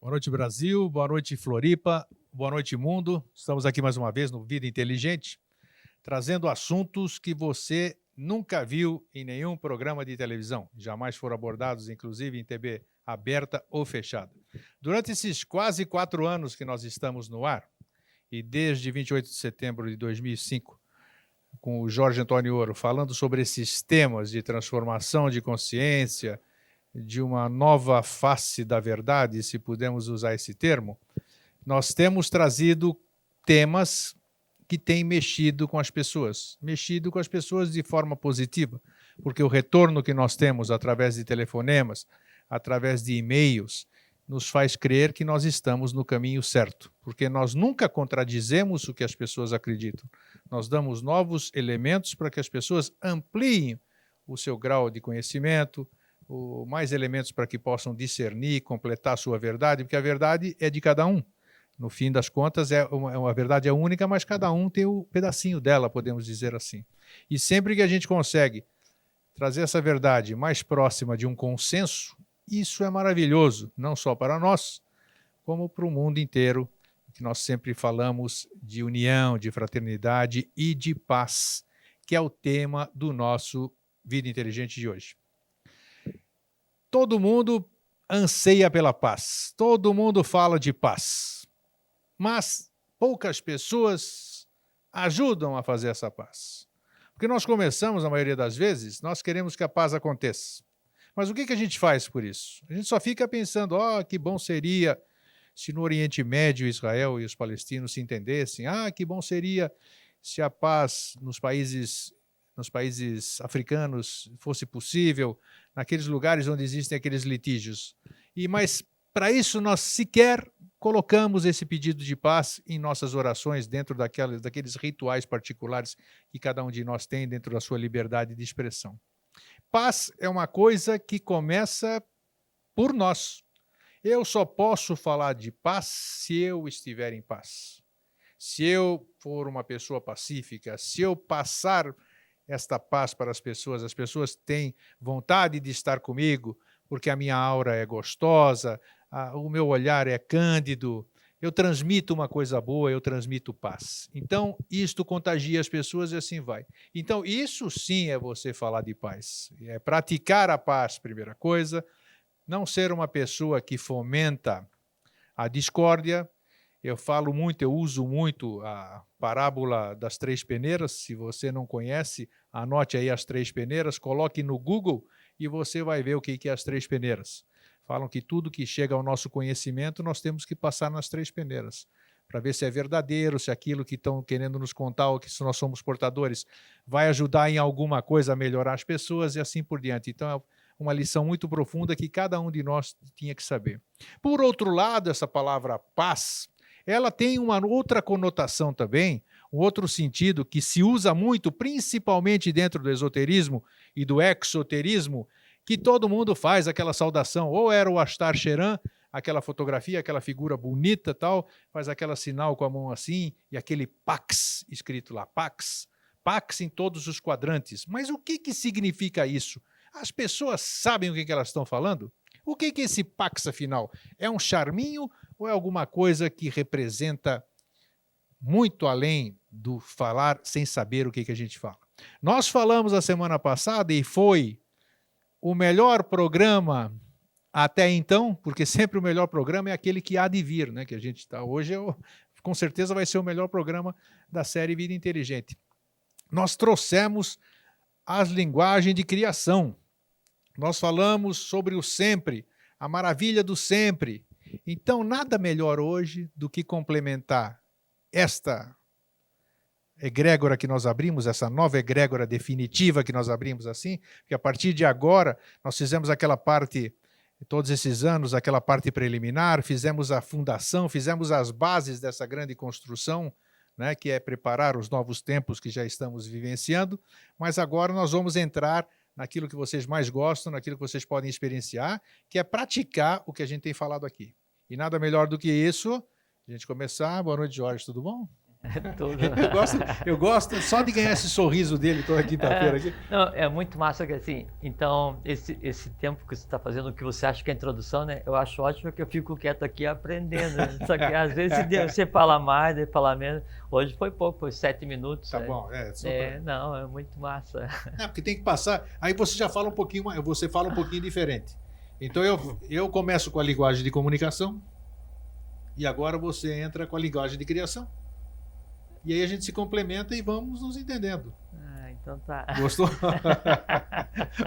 Boa noite, Brasil. Boa noite, Floripa. Boa noite, mundo. Estamos aqui mais uma vez no Vida Inteligente, trazendo assuntos que você nunca viu em nenhum programa de televisão. Jamais foram abordados, inclusive, em TV aberta ou fechada. Durante esses quase 4 anos que nós estamos no ar, e desde 28 de setembro de 2005, com o Jorge Antônio Ouro, falando sobre esses temas de transformação de consciência, de uma nova face da verdade, se pudermos usar esse termo, nós temos trazido temas que têm mexido com as pessoas de forma positiva, porque o retorno que nós temos através de telefonemas, através de e-mails, nos faz crer que nós estamos no caminho certo, porque nós nunca contradizemos o que as pessoas acreditam. Nós damos novos elementos para que as pessoas ampliem o seu grau de conhecimento, mais elementos para que possam discernir, completar a sua verdade, porque a verdade é de cada um. No fim das contas, uma verdade é única, mas cada um tem o pedacinho dela, podemos dizer assim. E sempre que a gente consegue trazer essa verdade mais próxima de um consenso, isso é maravilhoso, não só para nós, como para o mundo inteiro, que nós sempre falamos de união, de fraternidade e de paz, que é o tema do nosso Vida Inteligente de hoje. Todo mundo anseia pela paz, todo mundo fala de paz, mas poucas pessoas ajudam a fazer essa paz. Porque nós começamos, a maioria das vezes, nós queremos que a paz aconteça. Mas o que a gente faz por isso? A gente só fica pensando, que bom seria se no Oriente Médio Israel e os palestinos se entendessem, que bom seria se a paz nos países africanos fosse possível, naqueles lugares onde existem aqueles litígios. Mas para isso nós sequer colocamos esse pedido de paz em nossas orações, dentro daqueles rituais particulares que cada um de nós tem dentro da sua liberdade de expressão. Paz é uma coisa que começa por nós. Eu só posso falar de paz se eu estiver em paz. Se eu for uma pessoa pacífica, se eu passar esta paz para as pessoas têm vontade de estar comigo, porque a minha aura é gostosa, o meu olhar é cândido, eu transmito uma coisa boa, eu transmito paz. Então, isto contagia as pessoas e assim vai. Então, isso sim é você falar de paz. É praticar a paz, primeira coisa, não ser uma pessoa que fomenta a discórdia. Eu uso muito a parábola das 3 peneiras. Se você não conhece, anote aí as 3 peneiras, coloque no Google e você vai ver o que é as 3 peneiras. Falam que tudo que chega ao nosso conhecimento, nós temos que passar nas 3 peneiras, para ver se é verdadeiro, se aquilo que estão querendo nos contar, ou que se nós somos portadores, vai ajudar em alguma coisa a melhorar as pessoas e assim por diante. Então, é uma lição muito profunda que cada um de nós tinha que saber. Por outro lado, essa palavra paz, ela tem uma outra conotação também, um outro sentido que se usa muito, principalmente dentro do esoterismo e do exoterismo, que todo mundo faz aquela saudação, ou era o Astar Sheran, aquela fotografia, aquela figura bonita, tal, faz aquela sinal com a mão assim, e aquele Pax, escrito lá, Pax em todos os quadrantes. Mas o que significa isso? As pessoas sabem o que elas estão falando? O que é esse Pax, afinal? É um charminho ou é alguma coisa que representa muito além do falar sem saber o que a gente fala? Nós falamos a semana passada e foi o melhor programa até então, porque sempre o melhor programa é aquele que há de vir, né? Que a gente está hoje, com certeza vai ser o melhor programa da série Vida Inteligente. Nós trouxemos as linguagens de criação. Nós falamos sobre o sempre, a maravilha do sempre. Então, nada melhor hoje do que complementar esta egrégora que nós abrimos, essa nova egrégora definitiva que nós abrimos assim, que a partir de agora nós fizemos aquela parte, todos esses anos, aquela parte preliminar, fizemos a fundação, fizemos as bases dessa grande construção, né, que é preparar os novos tempos que já estamos vivenciando, mas agora nós vamos entrar naquilo que vocês mais gostam, naquilo que vocês podem experienciar, que é praticar o que a gente tem falado aqui. E nada melhor do que isso, a gente começar. Boa noite, Jorge, tudo bom? Tudo. Eu gosto só de ganhar esse sorriso dele toda quinta-feira aqui. Não, é muito massa que assim, então, esse tempo que você está fazendo, o que você acha que é a introdução, né? Eu acho ótimo que eu fico quieto aqui aprendendo. Né? Só que às vezes você fala mais, daí fala menos. Hoje foi pouco, foi 7 minutos. Tá né? bom, Não, é muito massa. Porque tem que passar. Aí você já fala um pouquinho, você fala um pouquinho diferente. Então eu começo com a linguagem de comunicação e agora você entra com a linguagem de criação. E aí a gente se complementa e vamos nos entendendo. Então tá. Gostou?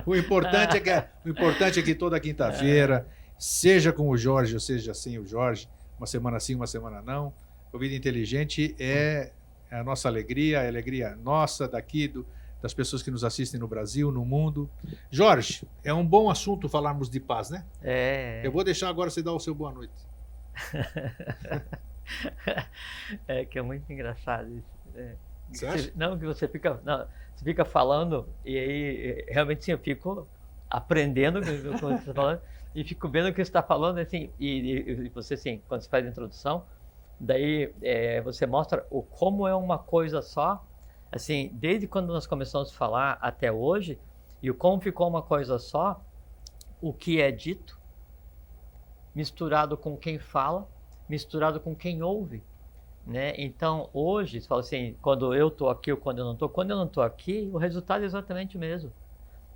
O importante é que toda quinta-feira, seja com o Jorge ou seja sem o Jorge, uma semana sim, uma semana não, o Vida Inteligente é a nossa alegria, é a alegria nossa daqui, das pessoas que nos assistem no Brasil, no mundo. Jorge, é um bom assunto falarmos de paz, né? Eu vou deixar agora você dar o seu boa noite. Que é muito engraçado isso. Você acha? Não, que você fica falando e aí realmente sim, eu fico aprendendo o que você está falando e fico vendo o que você está falando assim, e você assim, quando você faz a introdução, daí você mostra como é uma coisa só, assim, desde quando nós começamos a falar até hoje, e o como ficou uma coisa só, o que é dito, misturado com quem fala, misturado com quem ouve, né? Então, hoje, você fala assim, quando eu estou aqui ou quando eu não estou aqui, o resultado é exatamente o mesmo.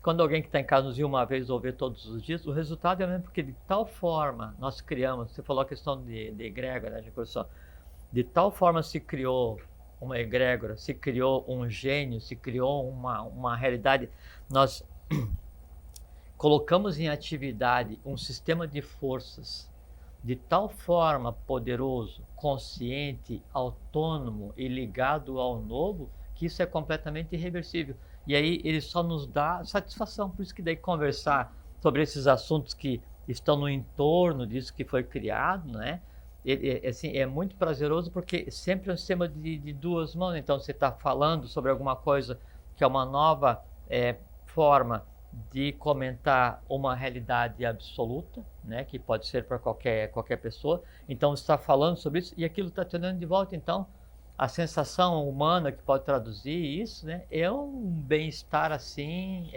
Quando alguém que está em casa nos viu uma vez ou vê todos os dias, o resultado é o mesmo, porque de tal forma nós criamos, você falou a questão de egrégora, né, de tal forma se criou uma egrégora, se criou um gênio, se criou uma realidade, nós colocamos em atividade um sistema de forças de tal forma poderoso, consciente, autônomo e ligado ao novo, que isso é completamente irreversível. E aí ele só nos dá satisfação. Por isso que daí conversar sobre esses assuntos que estão no entorno disso que foi criado, né? Assim, é muito prazeroso porque sempre é um sistema de duas mãos. Então você está falando sobre alguma coisa que é uma nova forma de comentar uma realidade absoluta, né, que pode ser para qualquer pessoa. Então, você está falando sobre isso e aquilo está te dando de volta. Então, a sensação humana que pode traduzir isso, né, é um bem-estar assim,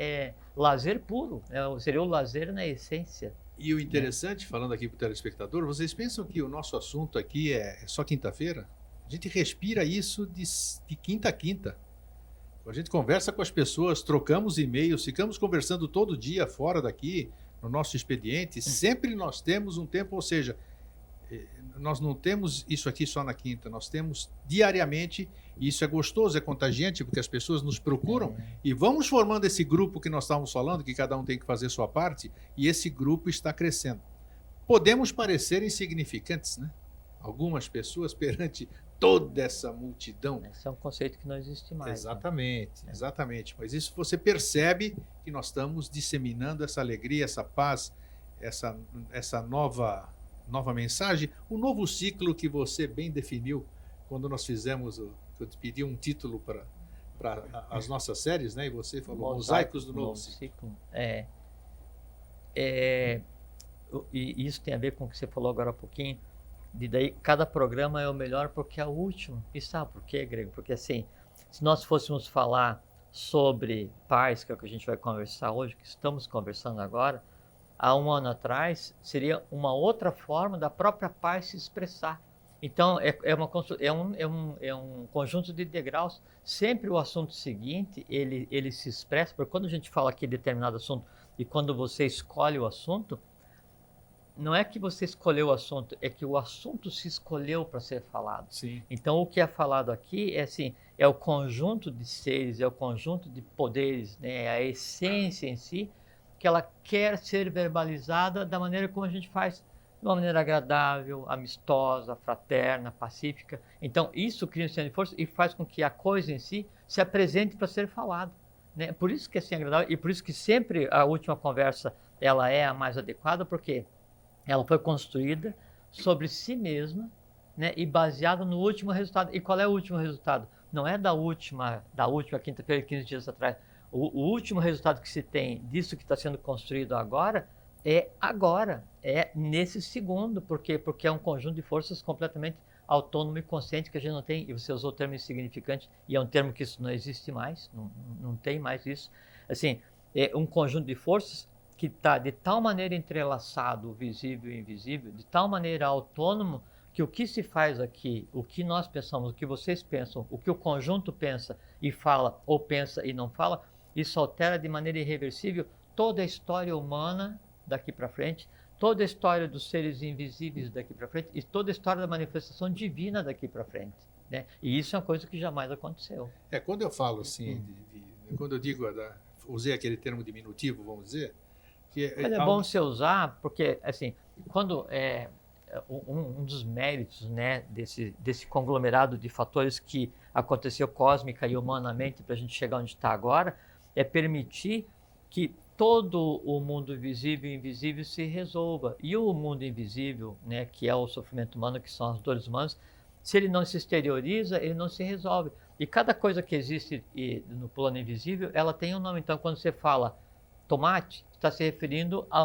lazer puro, né, seria o lazer na essência. E o interessante, falando aqui para o telespectador, vocês pensam que o nosso assunto aqui é só quinta-feira? A gente respira isso de quinta a quinta. A gente conversa com as pessoas, trocamos e-mails, ficamos conversando todo dia fora daqui, no nosso expediente. Sempre nós temos um tempo, ou seja, nós não temos isso aqui só na quinta, nós temos diariamente, e isso é gostoso, é contagiante, porque as pessoas nos procuram e vamos formando esse grupo que nós estávamos falando, que cada um tem que fazer sua parte, e esse grupo está crescendo. Podemos parecer insignificantes, né? Algumas pessoas perante toda essa multidão. Esse é um conceito que não existe mais. Exatamente, né? Exatamente. Mas isso você percebe que nós estamos disseminando essa alegria, essa paz, essa nova mensagem, o novo ciclo que você bem definiu quando nós fizemos, eu te pedi um título para as nossas séries, né? E você falou Mosaicos do Novo Ciclo. E isso tem a ver com o que você falou agora há pouquinho. De daí, cada programa é o melhor porque é o último. E sabe por quê, Grego? Porque assim, se nós fôssemos falar sobre paz, que é o que a gente vai conversar hoje, que estamos conversando agora, há um ano atrás, seria uma outra forma da própria paz se expressar. Então, é um conjunto de degraus. Sempre o assunto seguinte, ele se expressa, porque quando a gente fala aqui de determinado assunto e quando você escolhe o assunto, não é que você escolheu o assunto, é que o assunto se escolheu para ser falado. Sim. Então, o que é falado aqui é assim, é o conjunto de seres, é o conjunto de poderes, né? É a essência em si, que ela quer ser verbalizada da maneira como a gente faz, de uma maneira agradável, amistosa, fraterna, pacífica. Então, isso cria um sistema de força e faz com que a coisa em si se apresente para ser falada, né? Por isso que é assim agradável e por isso que sempre a última conversa ela é a mais adequada, porque ela foi construída sobre si mesma, né, e baseada no último resultado. E qual é o último resultado? Não é da última quinta-feira, 15 dias atrás. O último resultado que se tem disso que está sendo construído agora é agora, é nesse segundo. Por quê? Porque é um conjunto de forças completamente autônomo e consciente que a gente não tem. E você usou o termo insignificante, e é um termo que isso não existe mais, não tem mais isso. Assim, é um conjunto de forças que está de tal maneira entrelaçado, o visível e o invisível, de tal maneira autônomo, que o que se faz aqui, o que nós pensamos, o que vocês pensam, o que o conjunto pensa e fala, ou pensa e não fala, isso altera de maneira irreversível toda a história humana daqui para frente, toda a história dos seres invisíveis daqui para frente e toda a história da manifestação divina daqui para frente, né? E isso é uma coisa que jamais aconteceu. Quando eu falo assim, quando eu digo, usei aquele termo diminutivo, vamos dizer, que Mas é bom você usar, porque assim, quando um dos méritos, né, desse conglomerado de fatores que aconteceu cósmica e humanamente para a gente chegar onde está agora, é permitir que todo o mundo visível e invisível se resolva. E o mundo invisível, né, que é o sofrimento humano, que são as dores humanas, se ele não se exterioriza, ele não se resolve. E cada coisa que existe no plano invisível, ela tem um nome. Então, quando você fala tomate, está se referindo a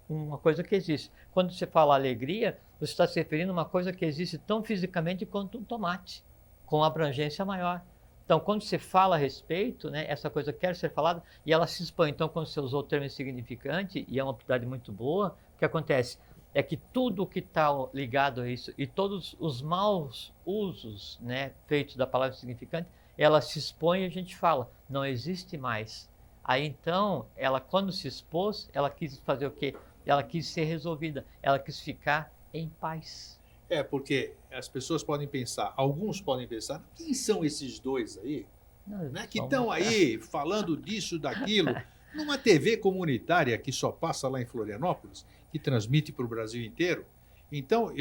uma coisa que existe. Quando você fala alegria, você está se referindo a uma coisa que existe tão fisicamente quanto um tomate, com abrangência maior. Então, quando você fala a respeito, né, essa coisa quer ser falada e ela se expõe. Então, quando você usou o termo insignificante, e é uma propriedade muito boa, o que acontece é que tudo que está ligado a isso e todos os maus usos, né, feitos da palavra insignificante, ela se expõe e a gente fala, não existe mais. Aí então, ela quando se expôs, ela quis fazer o quê? Ela quis ser resolvida, ela quis ficar em paz. Porque as pessoas podem pensar, alguns podem pensar, quem são esses dois aí, né, que estão aí falando disso, daquilo, numa TV comunitária que só passa lá em Florianópolis, que transmite para o Brasil inteiro. Então,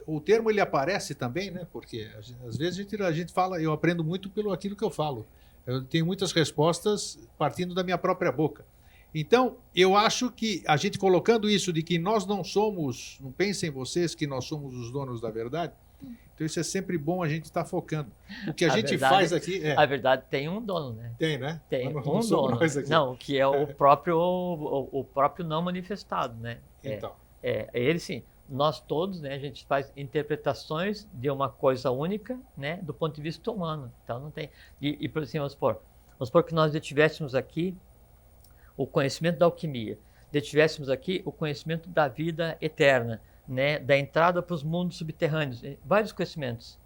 o termo ele aparece também, né, porque às vezes a gente fala, eu aprendo muito pelo aquilo que eu falo. Eu tenho muitas respostas partindo da minha própria boca. Então, eu acho que a gente colocando isso de que nós não somos, não pensem vocês que nós somos os donos da verdade, então isso é sempre bom a gente estar focando. O que a gente faz aqui A verdade tem um dono, né? Tem, né? Tem um dono. Não, que é o próprio não manifestado, né? Então. Ele sim. Nós todos, né, a gente faz interpretações de uma coisa única, né, do ponto de vista humano. Então não tem. E por assim, vamos supor que nós detivéssemos aqui o conhecimento da alquimia, detivéssemos aqui o conhecimento da vida eterna, né, da entrada para os mundos subterrâneos, vários conhecimentos.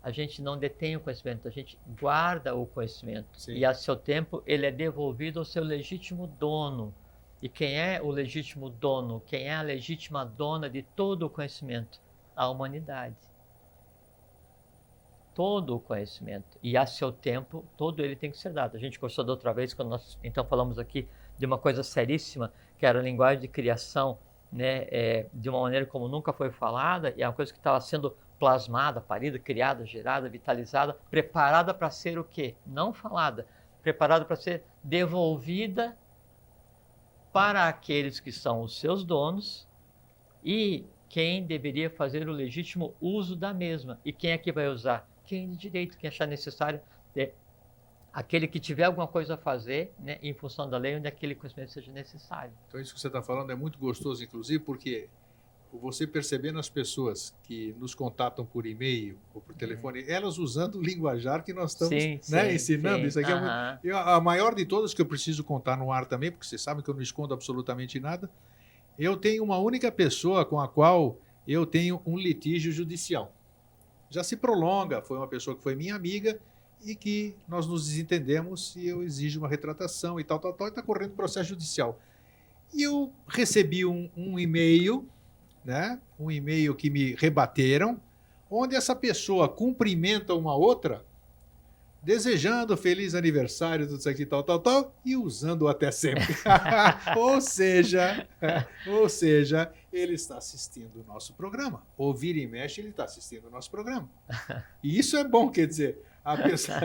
A gente não detém o conhecimento, a gente guarda o conhecimento. Sim. E a seu tempo ele é devolvido ao seu legítimo dono. E quem é o legítimo dono? Quem é a legítima dona de todo o conhecimento? A humanidade. Todo o conhecimento. E a seu tempo, todo ele tem que ser dado. A gente conversou da outra vez, quando nós então falamos aqui de uma coisa seríssima, que era a linguagem de criação, né, de uma maneira como nunca foi falada, e é uma coisa que estava sendo plasmada, parida, criada, gerada, vitalizada, preparada para ser o quê? Não falada, preparada para ser devolvida para aqueles que são os seus donos e quem deveria fazer o legítimo uso da mesma. E quem é que vai usar? Quem de direito, quem achar necessário, aquele que tiver alguma coisa a fazer, né, em função da lei, onde aquele conhecimento seja necessário. Então isso que você está falando é muito gostoso, inclusive, porque você percebendo as pessoas que nos contatam por e-mail ou por telefone, elas usando o linguajar que nós estamos ensinando. Sim. Isso aqui é a maior de todas que eu preciso contar no ar também, porque vocês sabem que eu não escondo absolutamente nada. Eu tenho uma única pessoa com a qual eu tenho um litígio judicial. Já se prolonga, foi uma pessoa que foi minha amiga e que nós nos desentendemos e eu exijo uma retratação e tal, e está correndo processo judicial. E eu recebi um e-mail, né? Um e-mail que me rebateram, onde essa pessoa cumprimenta uma outra, desejando feliz aniversário, tudo isso aqui, tal, e usando até sempre. ou seja, ele está assistindo o nosso programa. Ou vira e mexe, ele está assistindo o nosso programa. E isso é bom, quer dizer, a pessoa...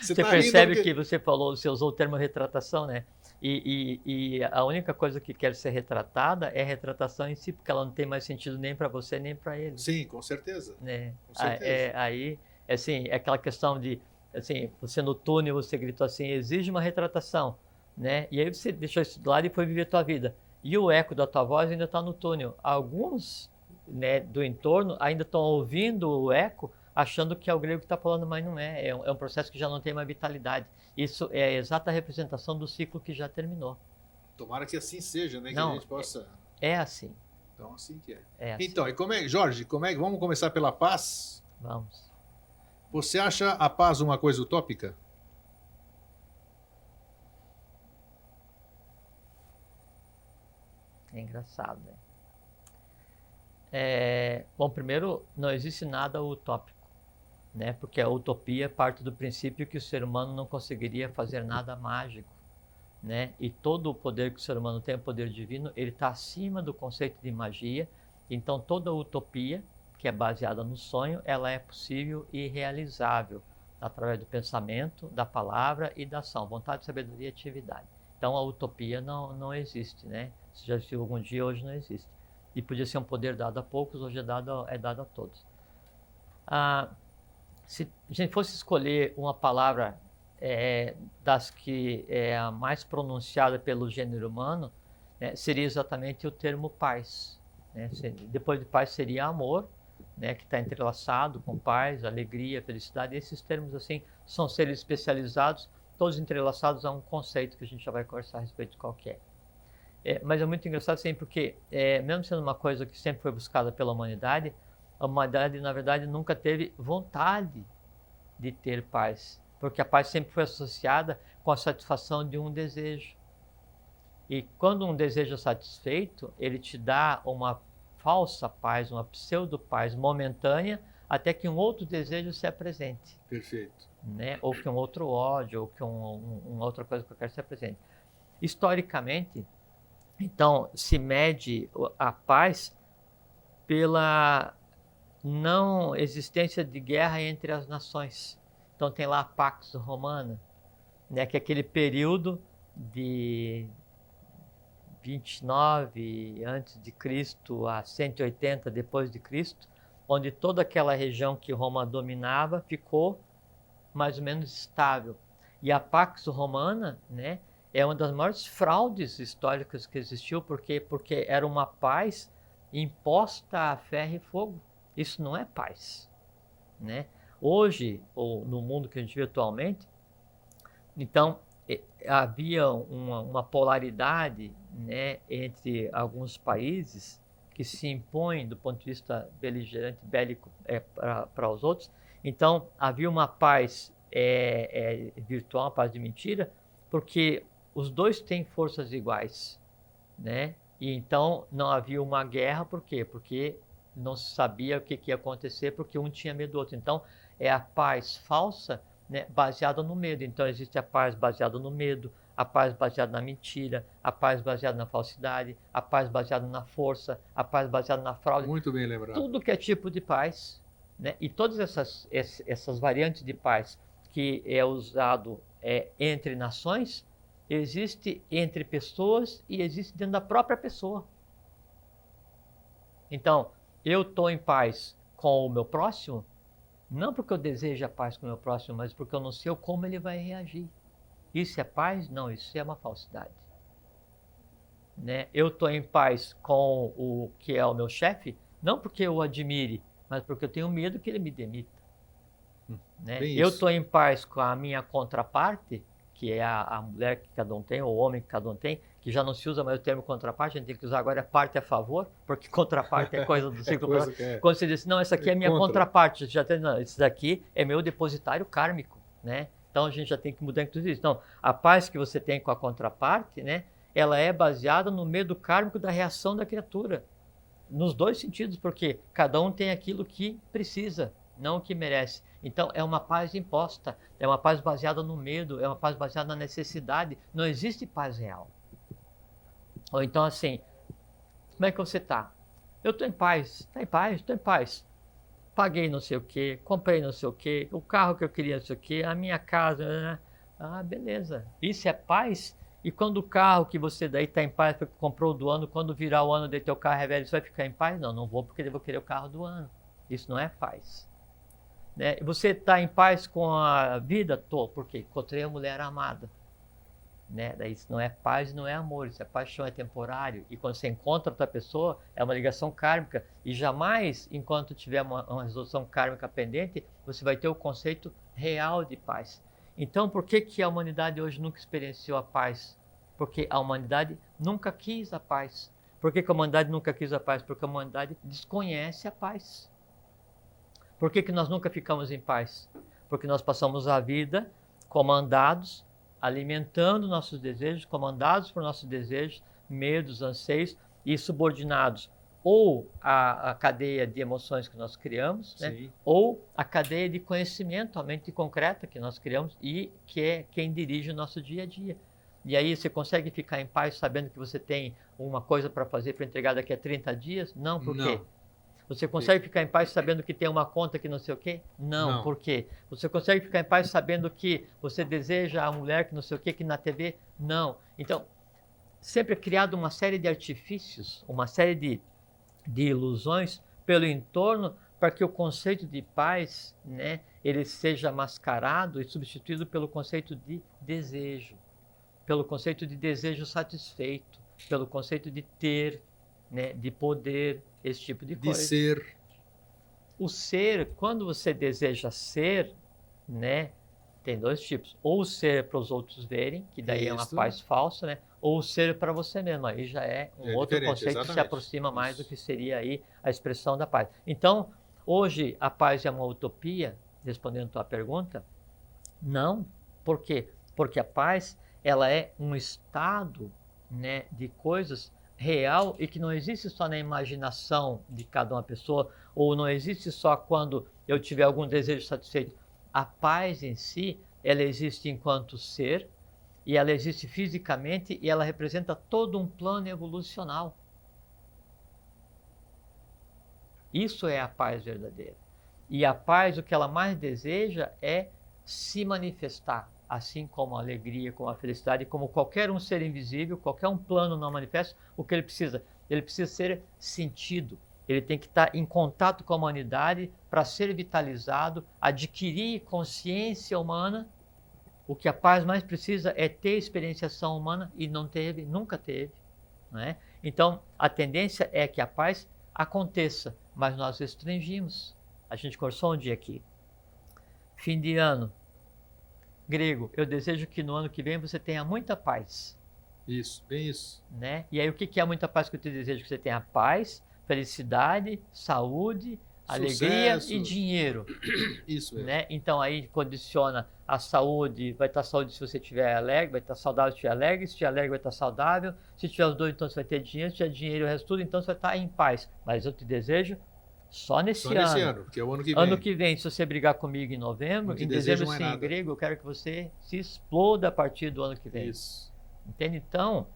Você percebe que você falou, você usou o termo retratação, né? E a única coisa que quer ser retratada é a retratação em si, porque ela não tem mais sentido nem para você, nem para ele. Sim, com certeza. Né? Com certeza. Aí, assim, é aquela questão de, assim, você no túnel, você gritou assim, exige uma retratação, né? E aí você deixou isso do lado e foi viver a tua vida. e o eco da tua voz ainda está no túnel. Alguns, né, do entorno ainda estão ouvindo o eco, achando que é o grego que está falando, mas não é. É um processo que já não tem mais vitalidade. Isso é a exata representação do ciclo que já terminou. Tomara que assim seja, né? Não, que a gente possa. É assim. Então, assim que é. É assim. Então, e Jorge, vamos começar pela paz? Vamos. Você acha a paz uma coisa utópica? É engraçado, né? Bom, primeiro, não existe nada utópico, né? Porque a utopia parte do princípio que o ser humano não conseguiria fazer nada mágico, né? E todo o poder que o ser humano tem, o poder divino, ele está acima do conceito de magia. Então, toda utopia, que é baseada no sonho, ela é possível e realizável através do pensamento, da palavra e da ação, vontade, sabedoria e atividade. Então, a utopia não existe, né? Se já existiu algum dia, hoje não existe. E podia ser um poder dado a poucos, hoje é dado a todos. Se a gente fosse escolher uma palavra das que é a mais pronunciada pelo gênero humano, né, seria exatamente o termo paz. Né? Depois de paz seria amor, né, que está entrelaçado com paz, alegria, felicidade. Esses termos assim são seres especializados, todos entrelaçados a um conceito que a gente já vai conversar a respeito de qual que é. Mas é muito engraçado assim, porque mesmo sendo uma coisa que sempre foi buscada pela humanidade, a humanidade na verdade nunca teve vontade de ter paz, porque a paz sempre foi associada com a satisfação de um desejo. E quando um desejo é satisfeito, ele te dá uma falsa paz, uma pseudo-paz momentânea, até que um outro desejo se apresente. Perfeito. Né? Ou que um outro ódio, ou que uma outra coisa qualquer se apresente. Historicamente, então, se mede a paz pela não existência de guerra entre as nações. Então tem lá a Pax Romana, né, que é aquele período de 29 antes de Cristo a 180 depois de Cristo, onde toda aquela região que Roma dominava ficou mais ou menos estável. E a Pax Romana, né, é uma das maiores fraudes históricas que existiu, porque era uma paz imposta a ferro e fogo. Isso não é paz, né? Hoje, ou no mundo que a gente vive atualmente, então havia uma polaridade, né, entre alguns países que se impõem do ponto de vista beligerante, bélico para os outros. Então havia uma paz virtual, uma paz de mentira, porque os dois têm forças iguais, né? E então não havia uma guerra, por quê? Porque não se sabia o que ia acontecer, porque um tinha medo do outro. Então é a paz falsa, né, baseada no medo. Então existe a paz baseada no medo, a paz baseada na mentira, a paz baseada na falsidade, a paz baseada na força, a paz baseada na fraude. Muito bem lembrado. Tudo que é tipo de paz, né? E todas essas variantes de paz que é usado entre nações, existe entre pessoas e existe dentro da própria pessoa. Então, eu estou em paz com o meu próximo, não porque eu desejo a paz com o meu próximo, mas porque eu não sei como ele vai reagir. Isso é paz? Não, isso é uma falsidade. Né? Eu estou em paz com o que é o meu chefe, não porque eu o admire, mas porque eu tenho medo que ele me demita. Né? Eu estou em paz com a minha contraparte, que é a mulher que cada um tem, ou o homem que cada um tem, que já não se usa mais o termo contraparte, a gente tem que usar agora parte a favor, porque contraparte é coisa do ciclo. Quando você diz, não, essa aqui é minha contraparte, já tem, não, esse daqui é meu depositário kármico, né? Então a gente já tem que mudar tudo isso. Então, a paz que você tem com a contraparte, né, ela é baseada no medo kármico da reação da criatura, nos dois sentidos, porque cada um tem aquilo que precisa, não o que merece. Então é uma paz imposta, é uma paz baseada no medo, é uma paz baseada na necessidade. Não existe paz real. Ou então assim, como é que você está? Eu estou em paz, está em paz, estou em paz. Paguei não sei o que, comprei não sei o que, o carro que eu queria não sei o que, a minha casa, né? Ah, beleza. Isso é paz? E quando o carro que você daí está em paz, porque comprou do ano, quando virar o ano de teu carro é velho, você vai ficar em paz? Não, não vou porque eu vou querer o carro do ano. Isso não é paz. Né? Você está em paz com a vida? Tô, porque encontrei a mulher amada. né? Daí isso não é paz, não é amor, isso é paixão, é temporário. E quando você encontra outra pessoa, é uma ligação kármica. E jamais, enquanto tiver uma resolução kármica pendente, você vai ter o conceito real de paz. Então, por que que a humanidade hoje nunca experienciou a paz? Porque a humanidade nunca quis a paz. Por que que a humanidade nunca quis a paz? Porque a humanidade desconhece a paz. Por que que nós nunca ficamos em paz? Porque nós passamos a vida comandados, alimentando nossos desejos, comandados por nossos desejos, medos, anseios e subordinados ou à cadeia de emoções que nós criamos, né? Ou a cadeia de conhecimento, a mente concreta que nós criamos e que é quem dirige o nosso dia a dia. E aí você consegue ficar em paz sabendo que você tem uma coisa para fazer, para entregar daqui a 30 dias? Não, por quê? Você consegue ficar em paz sabendo que tem uma conta que não sei o quê? Não. Por quê? Você consegue ficar em paz sabendo que você deseja a mulher que não sei o quê, que na TV? Não. Então, sempre é criado uma série de artifícios, uma série de ilusões pelo entorno para que o conceito de paz, né, ele seja mascarado e substituído pelo conceito de desejo, pelo conceito de desejo satisfeito, pelo conceito de ter, né, de poder, esse tipo de coisa. De ser. O ser, quando você deseja ser, né, tem dois tipos. Ou ser para os outros verem, que daí é uma paz falsa, né? Ou ser para você mesmo. Aí já é um outro conceito que se aproxima mais do que seria aí a expressão da paz. Então, hoje a paz é uma utopia, respondendo a tua pergunta? Não. Por quê? Porque a paz, ela é um estado, né, de coisas real e que não existe só na imaginação de cada uma pessoa, ou não existe só quando eu tiver algum desejo satisfeito. A paz em si, ela existe enquanto ser, e ela existe fisicamente, e ela representa todo um plano evolucional. Isso é a paz verdadeira. E a paz, o que ela mais deseja é se manifestar, assim como a alegria, como a felicidade, como qualquer um ser invisível, qualquer um plano não manifesto, o que ele precisa? Ele precisa ser sentido. Ele tem que estar em contato com a humanidade para ser vitalizado, adquirir consciência humana. O que a paz mais precisa é ter experienciação humana e não teve, nunca teve, né? Então, a tendência é que a paz aconteça, mas nós restringimos. A gente conversou um dia aqui. Fim de ano. Grego, eu desejo que no ano que vem você tenha muita paz. Isso, bem isso. Né? E aí o que é muita paz que eu te desejo? Que você tenha paz, felicidade, saúde, alegria e dinheiro. Isso mesmo. Né? Então aí condiciona a saúde, vai estar saúde se você estiver alegre, vai estar saudável se estiver alegre, se estiver alegre vai estar saudável, se tiver os dois então você vai ter dinheiro, se tiver dinheiro o resto tudo, então você vai estar em paz. Mas eu te desejo só nesse ano, porque é o ano que vem. Ano que vem, se você brigar comigo em novembro, em dezembro sim, em grego, eu quero que você se exploda a partir do ano que vem. Isso. Entende? Então,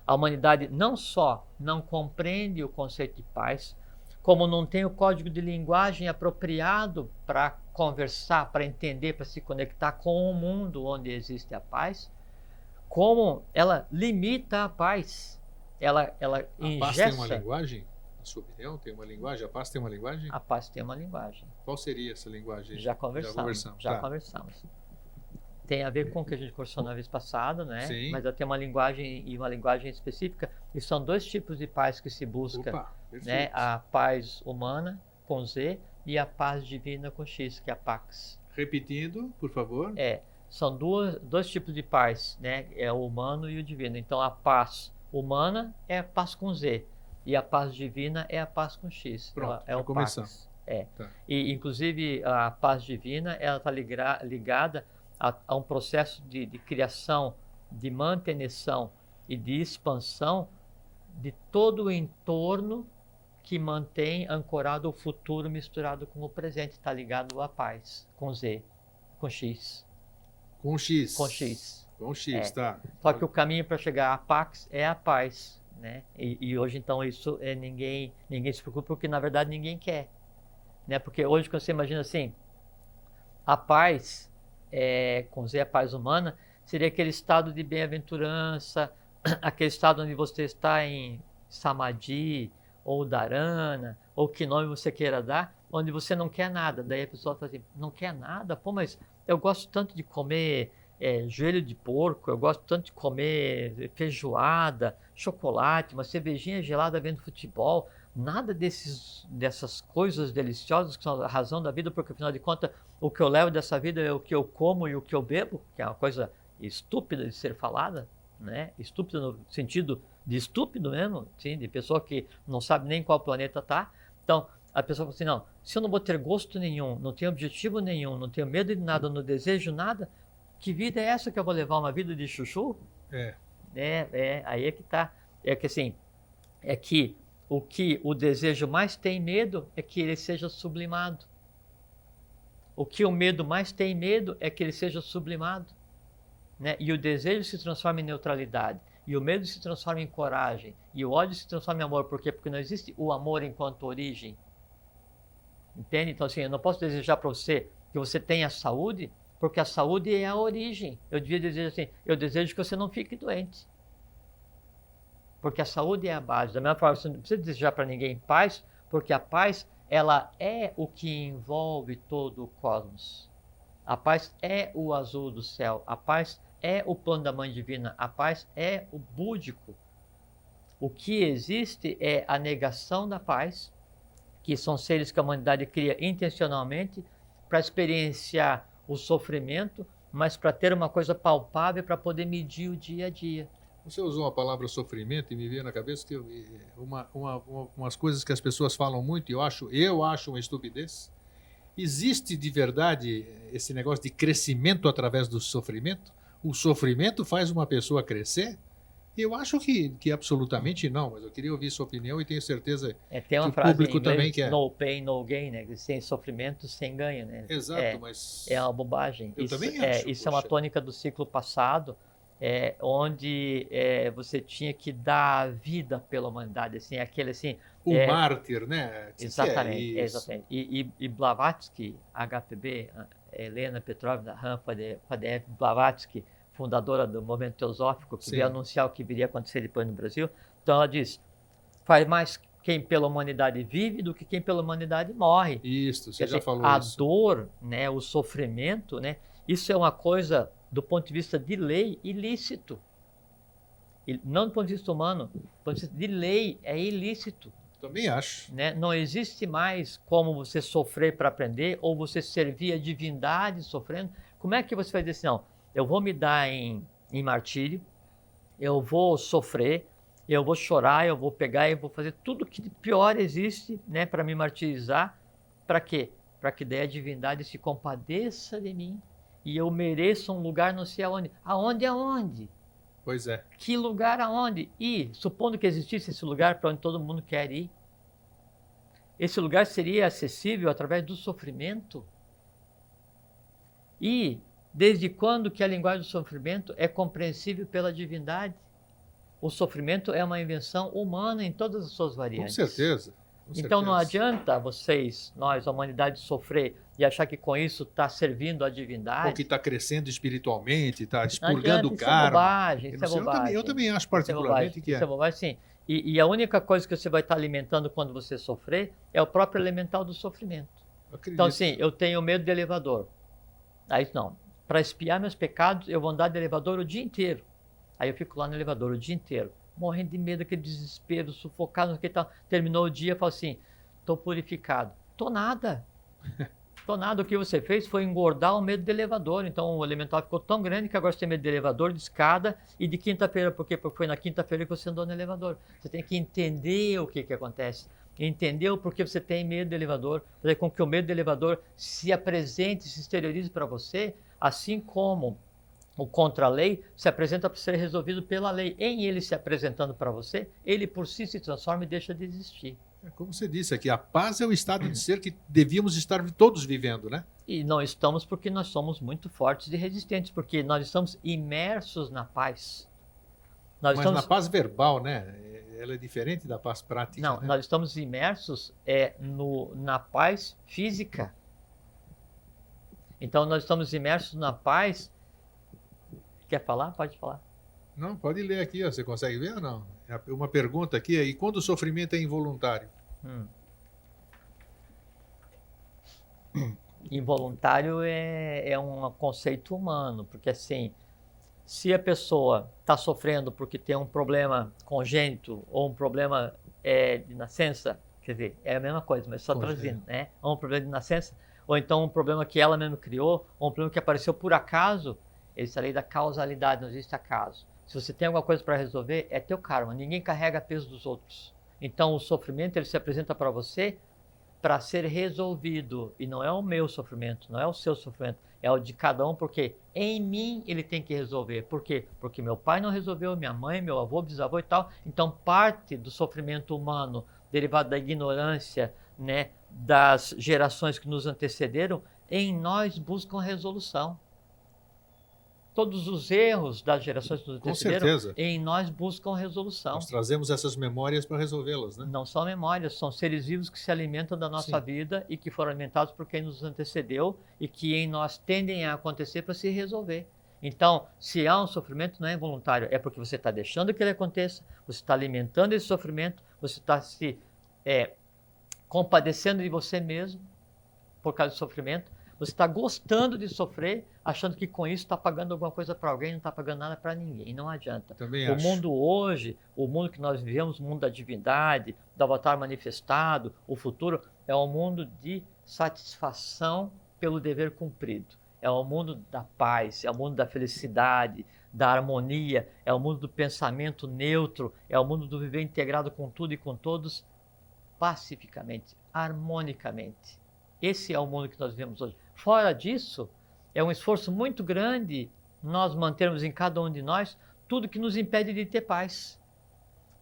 a humanidade não só não compreende o conceito de paz, como não tem o código de linguagem apropriado para conversar, para entender, para se conectar com o mundo onde existe a paz, como ela limita a paz. Ela ingessa... A paz tem uma linguagem? Na sua opinião, tem uma linguagem? A paz tem uma linguagem? A paz tem uma linguagem. Qual seria essa linguagem? Já conversamos. Conversamos. Tem a ver com o que a gente conversou na vez passada, né? Sim. Mas ela tem uma linguagem e uma linguagem específica. E são dois tipos de paz que se busca, né? A paz humana com Z e a paz divina com X, que é a Pax. Repetindo, por favor. São dois tipos de paz, né? É o humano e o divino. Então a paz humana é a paz com Z e a paz divina é a paz com X. Pronto, é o Pax. Tá. E inclusive a paz divina ela está ligada a um processo de criação, de manutenção e de expansão de todo o entorno que mantém ancorado o futuro misturado com o presente. Está ligado à paz, com Z, com X. Com X. Com X. Com X, tá. Só que o caminho para chegar à Pax é a paz, né? E hoje, então, isso ninguém se preocupa, porque, na verdade, ninguém quer. Né? Porque hoje, quando você imagina assim, a paz... com Z, a paz humana, seria aquele estado de bem-aventurança, aquele estado onde você está em Samadhi, ou Dharana, ou que nome você queira dar, onde você não quer nada. Daí a pessoa fala assim, não quer nada? Pô, mas eu gosto tanto de comer joelho de porco, eu gosto tanto de comer feijoada, chocolate, uma cervejinha gelada vendo futebol, nada dessas coisas deliciosas que são a razão da vida, porque afinal de contas o que eu levo dessa vida é o que eu como e o que eu bebo, que é uma coisa estúpida de ser falada, né? Estúpida no sentido de estúpido mesmo, sim, de pessoa que não sabe nem qual planeta está. Então, a pessoa fala assim, não, se eu não vou ter gosto nenhum, não tenho objetivo nenhum, não tenho medo de nada, não desejo nada, que vida é essa que eu vou levar? Uma vida de chuchu? Aí é que tá. É que assim, é que o desejo mais tem medo é que ele seja sublimado. O que o medo mais tem medo é que ele seja sublimado. Né? E o desejo se transforma em neutralidade. E o medo se transforma em coragem. E o ódio se transforma em amor. Por quê? Porque não existe o amor enquanto origem. Entende? Então, assim, eu não posso desejar para você que você tenha saúde, porque a saúde é a origem. Eu devia dizer assim, eu desejo que você não fique doente. Porque a saúde é a base. Da mesma forma, você não precisa desejar para ninguém paz, porque a paz, ela é o que envolve todo o cosmos. A paz é o azul do céu. A paz é o plano da Mãe Divina. A paz é o búdico. O que existe é a negação da paz, que são seres que a humanidade cria intencionalmente para experienciar o sofrimento, mas para ter uma coisa palpável para poder medir o dia a dia. Você usou a palavra sofrimento e me veio na cabeça que umas coisas que as pessoas falam muito e eu acho uma estupidez. Existe de verdade esse negócio de crescimento através do sofrimento? O sofrimento faz uma pessoa crescer? Eu acho que absolutamente não, mas eu queria ouvir sua opinião e tenho certeza tem uma que o frase público em inglês, também quer. No pain, no gain, né? Sem sofrimento, sem ganho, né? Exato, mas... É uma bobagem. Eu também acho. Isso é uma tônica do ciclo passado, onde você tinha que dar a vida pela humanidade, assim, aquele assim... O mártir, né? Exatamente, exatamente. E Blavatsky, HPB, Helena Petrovna Rampadev Blavatsky, fundadora do movimento teosófico, que veio anunciar o que viria a acontecer depois no Brasil. Então ela diz, faz mais quem pela humanidade vive do que quem pela humanidade morre. Isso, você já falou isso. A dor, né, o sofrimento, né, isso é uma coisa, do ponto de vista de lei, ilícito. Não do ponto de vista humano, do ponto de vista de lei, é ilícito. Também acho. Né? Não existe mais como você sofrer para aprender ou você servir a divindade sofrendo. Como é que você vai dizer assim, não, eu vou me dar em martírio, eu vou sofrer, eu vou chorar, eu vou pegar e vou fazer tudo que de pior existe, né, para me martirizar. Para quê? Para que daí a divindade se compadeça de mim e eu mereça um lugar não sei aonde. Aonde? Pois é. Que lugar aonde? E, supondo que existisse esse lugar para onde todo mundo quer ir, esse lugar seria acessível através do sofrimento? E desde quando que a linguagem do sofrimento é compreensível pela divindade? O sofrimento é uma invenção humana em todas as suas variantes. Com certeza. Então não adianta nós, a humanidade, sofrer e achar que com isso está servindo a divindade. Ou que está crescendo espiritualmente, está expurgando o karma. Isso é bobagem, isso é bobagem. Eu também acho particularmente que é. Isso é bobagem, sim. E a única coisa que você vai estar alimentando quando você sofrer é o próprio elemental do sofrimento. Então, assim, eu tenho medo de elevador. Aí, não. Para expiar meus pecados, eu vou andar de elevador o dia inteiro. Aí eu fico lá no elevador o dia inteiro, morrendo de medo, aquele desespero, sufocado, que tal. Terminou o dia, eu falo assim, estou purificado. Tô nada. O que você fez foi engordar o medo de elevador. Então o elemental ficou tão grande que agora você tem medo de elevador, de escada e de quinta-feira. Por quê? Porque foi na quinta-feira que você andou no elevador. Você tem que entender o que acontece. Entender o porquê você tem medo de elevador, fazer com que o medo de elevador se apresente, se exteriorize para você, assim como o contra-lei se apresenta para ser resolvido pela lei. Em ele se apresentando para você, ele por si se transforma e deixa de existir. Como você disse aqui, a paz é o estado de ser que devíamos estar todos vivendo, né? E não estamos porque nós somos muito fortes e resistentes, porque nós estamos imersos na paz. Mas na paz verbal, né? Ela é diferente da paz prática. Não, né? Nós estamos imersos na paz física. Então nós estamos imersos na paz. Quer falar? Pode falar. Não, pode ler aqui, ó. Você consegue ver ou não? Uma pergunta aqui, e quando o sofrimento é involuntário? Involuntário é um conceito humano, porque assim, se a pessoa está sofrendo porque tem um problema congênito ou um problema de nascença, quer dizer, é a mesma coisa, mas só traduzindo, né? Ou um problema de nascença, ou então um problema que ela mesma criou, ou um problema que apareceu por acaso, essa lei da causalidade, não existe acaso. Se você tem alguma coisa para resolver, é teu karma, ninguém carrega peso dos outros. Então o sofrimento ele se apresenta para você para ser resolvido, e não é o meu sofrimento, não é o seu sofrimento, é o de cada um, porque em mim ele tem que resolver. Por quê? Porque meu pai não resolveu, minha mãe, meu avô, bisavô e tal. Então parte do sofrimento humano derivado da ignorância, né, das gerações que nos antecederam, em nós buscam resolução. Todos os erros das gerações que nos antecederam, em nós buscam resolução. Nós trazemos essas memórias para resolvê-las, né? Não são memórias, são seres vivos que se alimentam da nossa vida e que foram alimentados por quem nos antecedeu e que em nós tendem a acontecer para se resolver. Então, se há um sofrimento, não é involuntário, é porque você está deixando que ele aconteça, você está alimentando esse sofrimento, você está se compadecendo de você mesmo por causa do sofrimento, você está gostando de sofrer, achando que com isso está pagando alguma coisa para alguém, não está pagando nada para ninguém. Não adianta. O mundo hoje, o mundo que nós vivemos, o mundo da divindade, do avatar manifestado, o futuro, é um mundo de satisfação pelo dever cumprido. É o mundo da paz, é o mundo da felicidade, da harmonia, é o mundo do pensamento neutro, é o mundo do viver integrado com tudo e com todos, pacificamente, harmonicamente. Esse é o mundo que nós vivemos hoje. Fora disso, é um esforço muito grande nós mantermos em cada um de nós tudo que nos impede de ter paz.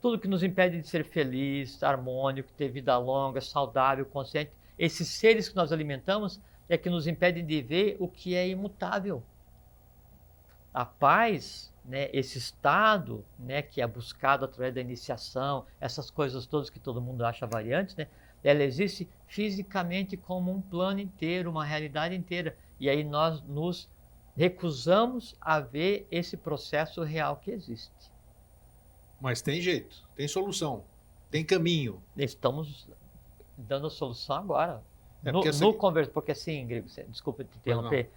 Tudo que nos impede de ser feliz, harmônico, ter vida longa, saudável, consciente. Esses seres que nós alimentamos é que nos impedem de ver o que é imutável. A paz, né, esse estado, né, que é buscado através da iniciação, essas coisas todas que todo mundo acha variantes, né, ela existe fisicamente como um plano inteiro, uma realidade inteira. E aí nós nos recusamos a ver esse processo real que existe. Mas tem jeito, tem solução, tem caminho. Estamos dando a solução agora. Porque assim, Grego, desculpa te interromper.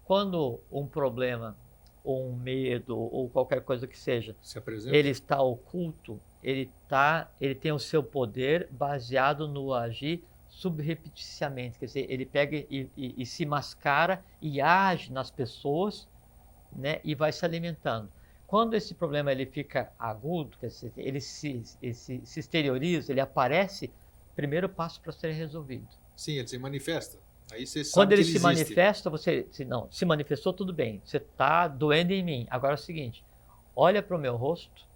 Quando um problema, ou um medo, ou qualquer coisa que seja, ele está oculto, ele tem o seu poder baseado no agir subrepticiamente, quer dizer, ele pega e se mascara e age nas pessoas, né, e vai se alimentando. Quando esse problema ele fica agudo, quer dizer, ele se exterioriza, ele aparece, primeiro passo para ser resolvido. Sim, ele se manifesta. Aí você sabe quando ele que se manifesta, se manifestou, tudo bem, você está doendo em mim. Agora é o seguinte, olha para o meu rosto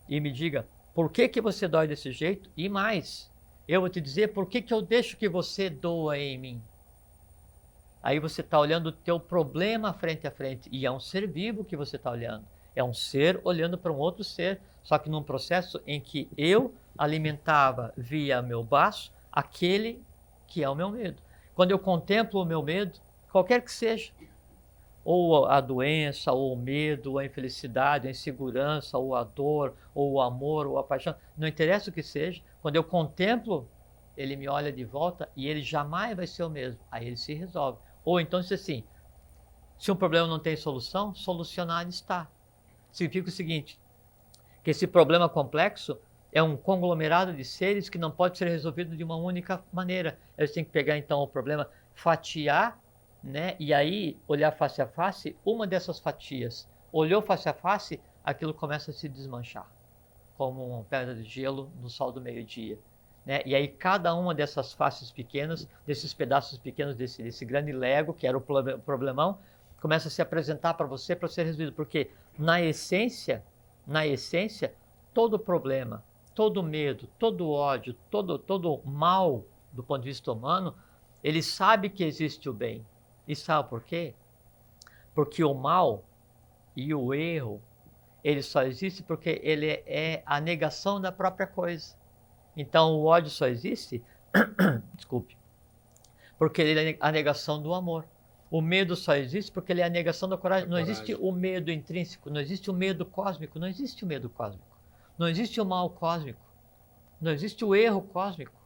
e me diga, por que você dói desse jeito? E mais, eu vou te dizer por que eu deixo que você doa em mim. Aí você está olhando o teu problema frente a frente, e é um ser vivo que você está olhando. É um ser olhando para um outro ser, só que num processo em que eu alimentava via meu baço aquele que é o meu medo. Quando eu contemplo o meu medo, qualquer que seja, ou a doença, ou o medo, ou a infelicidade, a insegurança, ou a dor, ou o amor, ou a paixão, não interessa o que seja, quando eu contemplo, ele me olha de volta e ele jamais vai ser o mesmo. Aí ele se resolve. Ou então diz assim, se um problema não tem solução, solucionado está. Significa o seguinte, que esse problema complexo é um conglomerado de seres que não pode ser resolvido de uma única maneira. Eles têm que pegar então o problema, fatiar, né? E aí olhar face a face, uma dessas fatias. Olhou face a face, aquilo começa a se desmanchar, como uma pedra de gelo no sol do meio-dia. Né? E aí cada uma dessas faces pequenas, desses pedaços pequenos desse grande Lego, que era o problemão, começa a se apresentar para você para ser resolvido. Porque na essência, todo problema, todo medo, todo ódio, todo mal do ponto de vista humano, ele sabe que existe o bem. E sabe por quê? Porque o mal e o erro, ele só existe porque ele é a negação da própria coisa. Então o ódio só existe, desculpe, porque ele é a negação do amor. O medo só existe porque ele é a negação da coragem. Não existe o medo intrínseco, não existe o medo cósmico, não existe o medo cósmico. Não existe o mal cósmico, não existe o erro cósmico,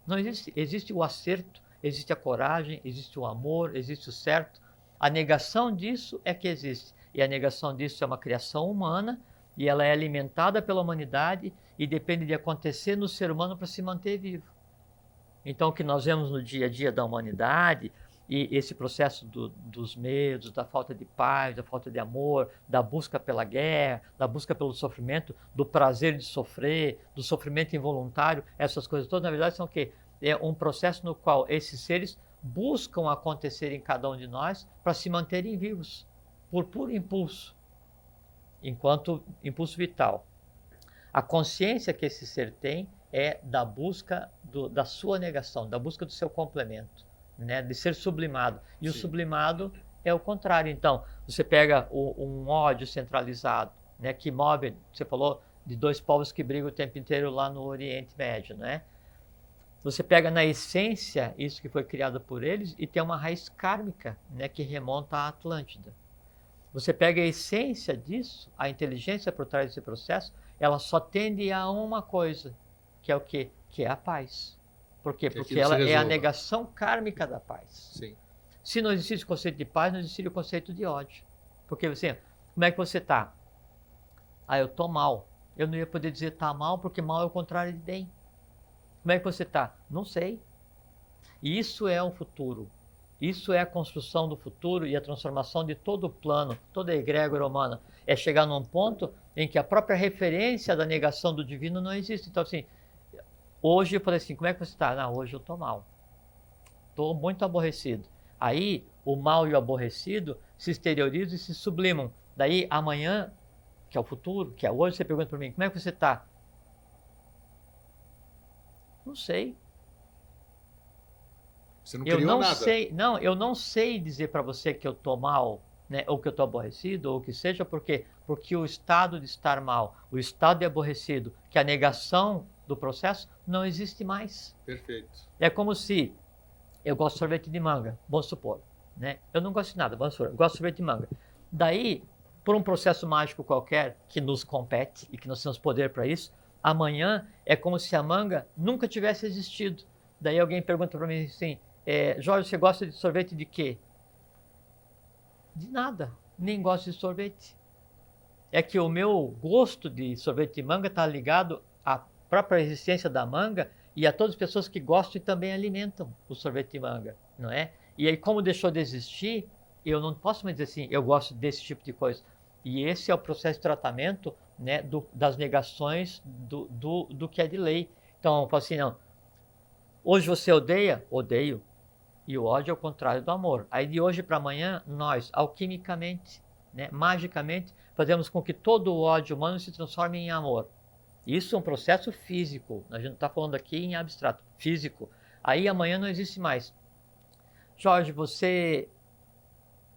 Não existe. Existe o acerto, existe a coragem, existe o amor, existe o certo. A negação disso é que existe. E a negação disso é uma criação humana e ela é alimentada pela humanidade e depende de acontecer no ser humano para se manter vivo. Então, o que nós vemos no dia a dia da humanidade, e esse processo dos medos, da falta de paz, da falta de amor, da busca pela guerra, da busca pelo sofrimento, do prazer de sofrer, do sofrimento involuntário, essas coisas todas, na verdade, são o quê? É um processo no qual esses seres buscam acontecer em cada um de nós para se manterem vivos, por puro impulso, enquanto impulso vital. A consciência que esse ser tem é da busca da sua negação, da busca do seu complemento, né? De ser sublimado. E Sim. O sublimado é o contrário. Então, você pega um ódio centralizado, né? Que move, você falou de dois povos que brigam o tempo inteiro lá no Oriente Médio, né? Você pega na essência isso que foi criado por eles e tem uma raiz kármica, né? Que remonta à Atlântida. Você pega a essência disso, a inteligência por trás desse processo, ela só tende a uma coisa, que é o quê? Que é a paz. Por quê? Porque ela é a negação kármica da paz. Sim. Se não existisse o conceito de paz, não existiria o conceito de ódio. Porque você, como é que você está? Ah, eu estou mal. Eu não ia poder dizer tá mal, porque mal é o contrário de bem. Como é que você está? Não sei. E isso é o futuro. Isso é a construção do futuro e a transformação de todo o plano, toda a egrégora humana. É chegar num ponto em que a própria referência da negação do divino não existe. Então, assim, hoje eu falei assim, como é que você está? Não, hoje eu estou mal. Estou muito aborrecido. Aí, o mal e o aborrecido se exteriorizam e se sublimam. Daí, amanhã, que é o futuro, que é hoje, você pergunta para mim, como é que você está? Não sei. Você não criou nada. Eu não sei dizer para você que eu estou mal, né, ou que eu estou aborrecido, ou o que seja, porque o estado de estar mal, o estado de aborrecido, que é a negação do processo, não existe mais. Perfeito. É como se eu gosto de sorvete de manga, vamos supor, né? Eu não gosto de nada, vamos supor, eu gosto de sorvete de manga. Daí, por um processo mágico qualquer que nos compete e que nós temos poder para isso, amanhã é como se a manga nunca tivesse existido. Daí alguém pergunta para mim assim, Jorge, você gosta de sorvete de quê? De nada, nem gosto de sorvete. É que o meu gosto de sorvete de manga está ligado à própria existência da manga e a todas as pessoas que gostam e também alimentam o sorvete de manga, não é? E aí, como deixou de existir, eu não posso mais dizer assim, eu gosto desse tipo de coisa. E esse é o processo de tratamento, né, das negações do que é de lei. Então, eu falo assim, não, hoje você odeia? Odeio. E o ódio é o contrário do amor. Aí de hoje para amanhã, nós, alquimicamente, né, magicamente, fazemos com que todo o ódio humano se transforme em amor. Isso é um processo físico. A gente não está falando aqui em abstrato. Físico. Aí amanhã não existe mais. Jorge, você...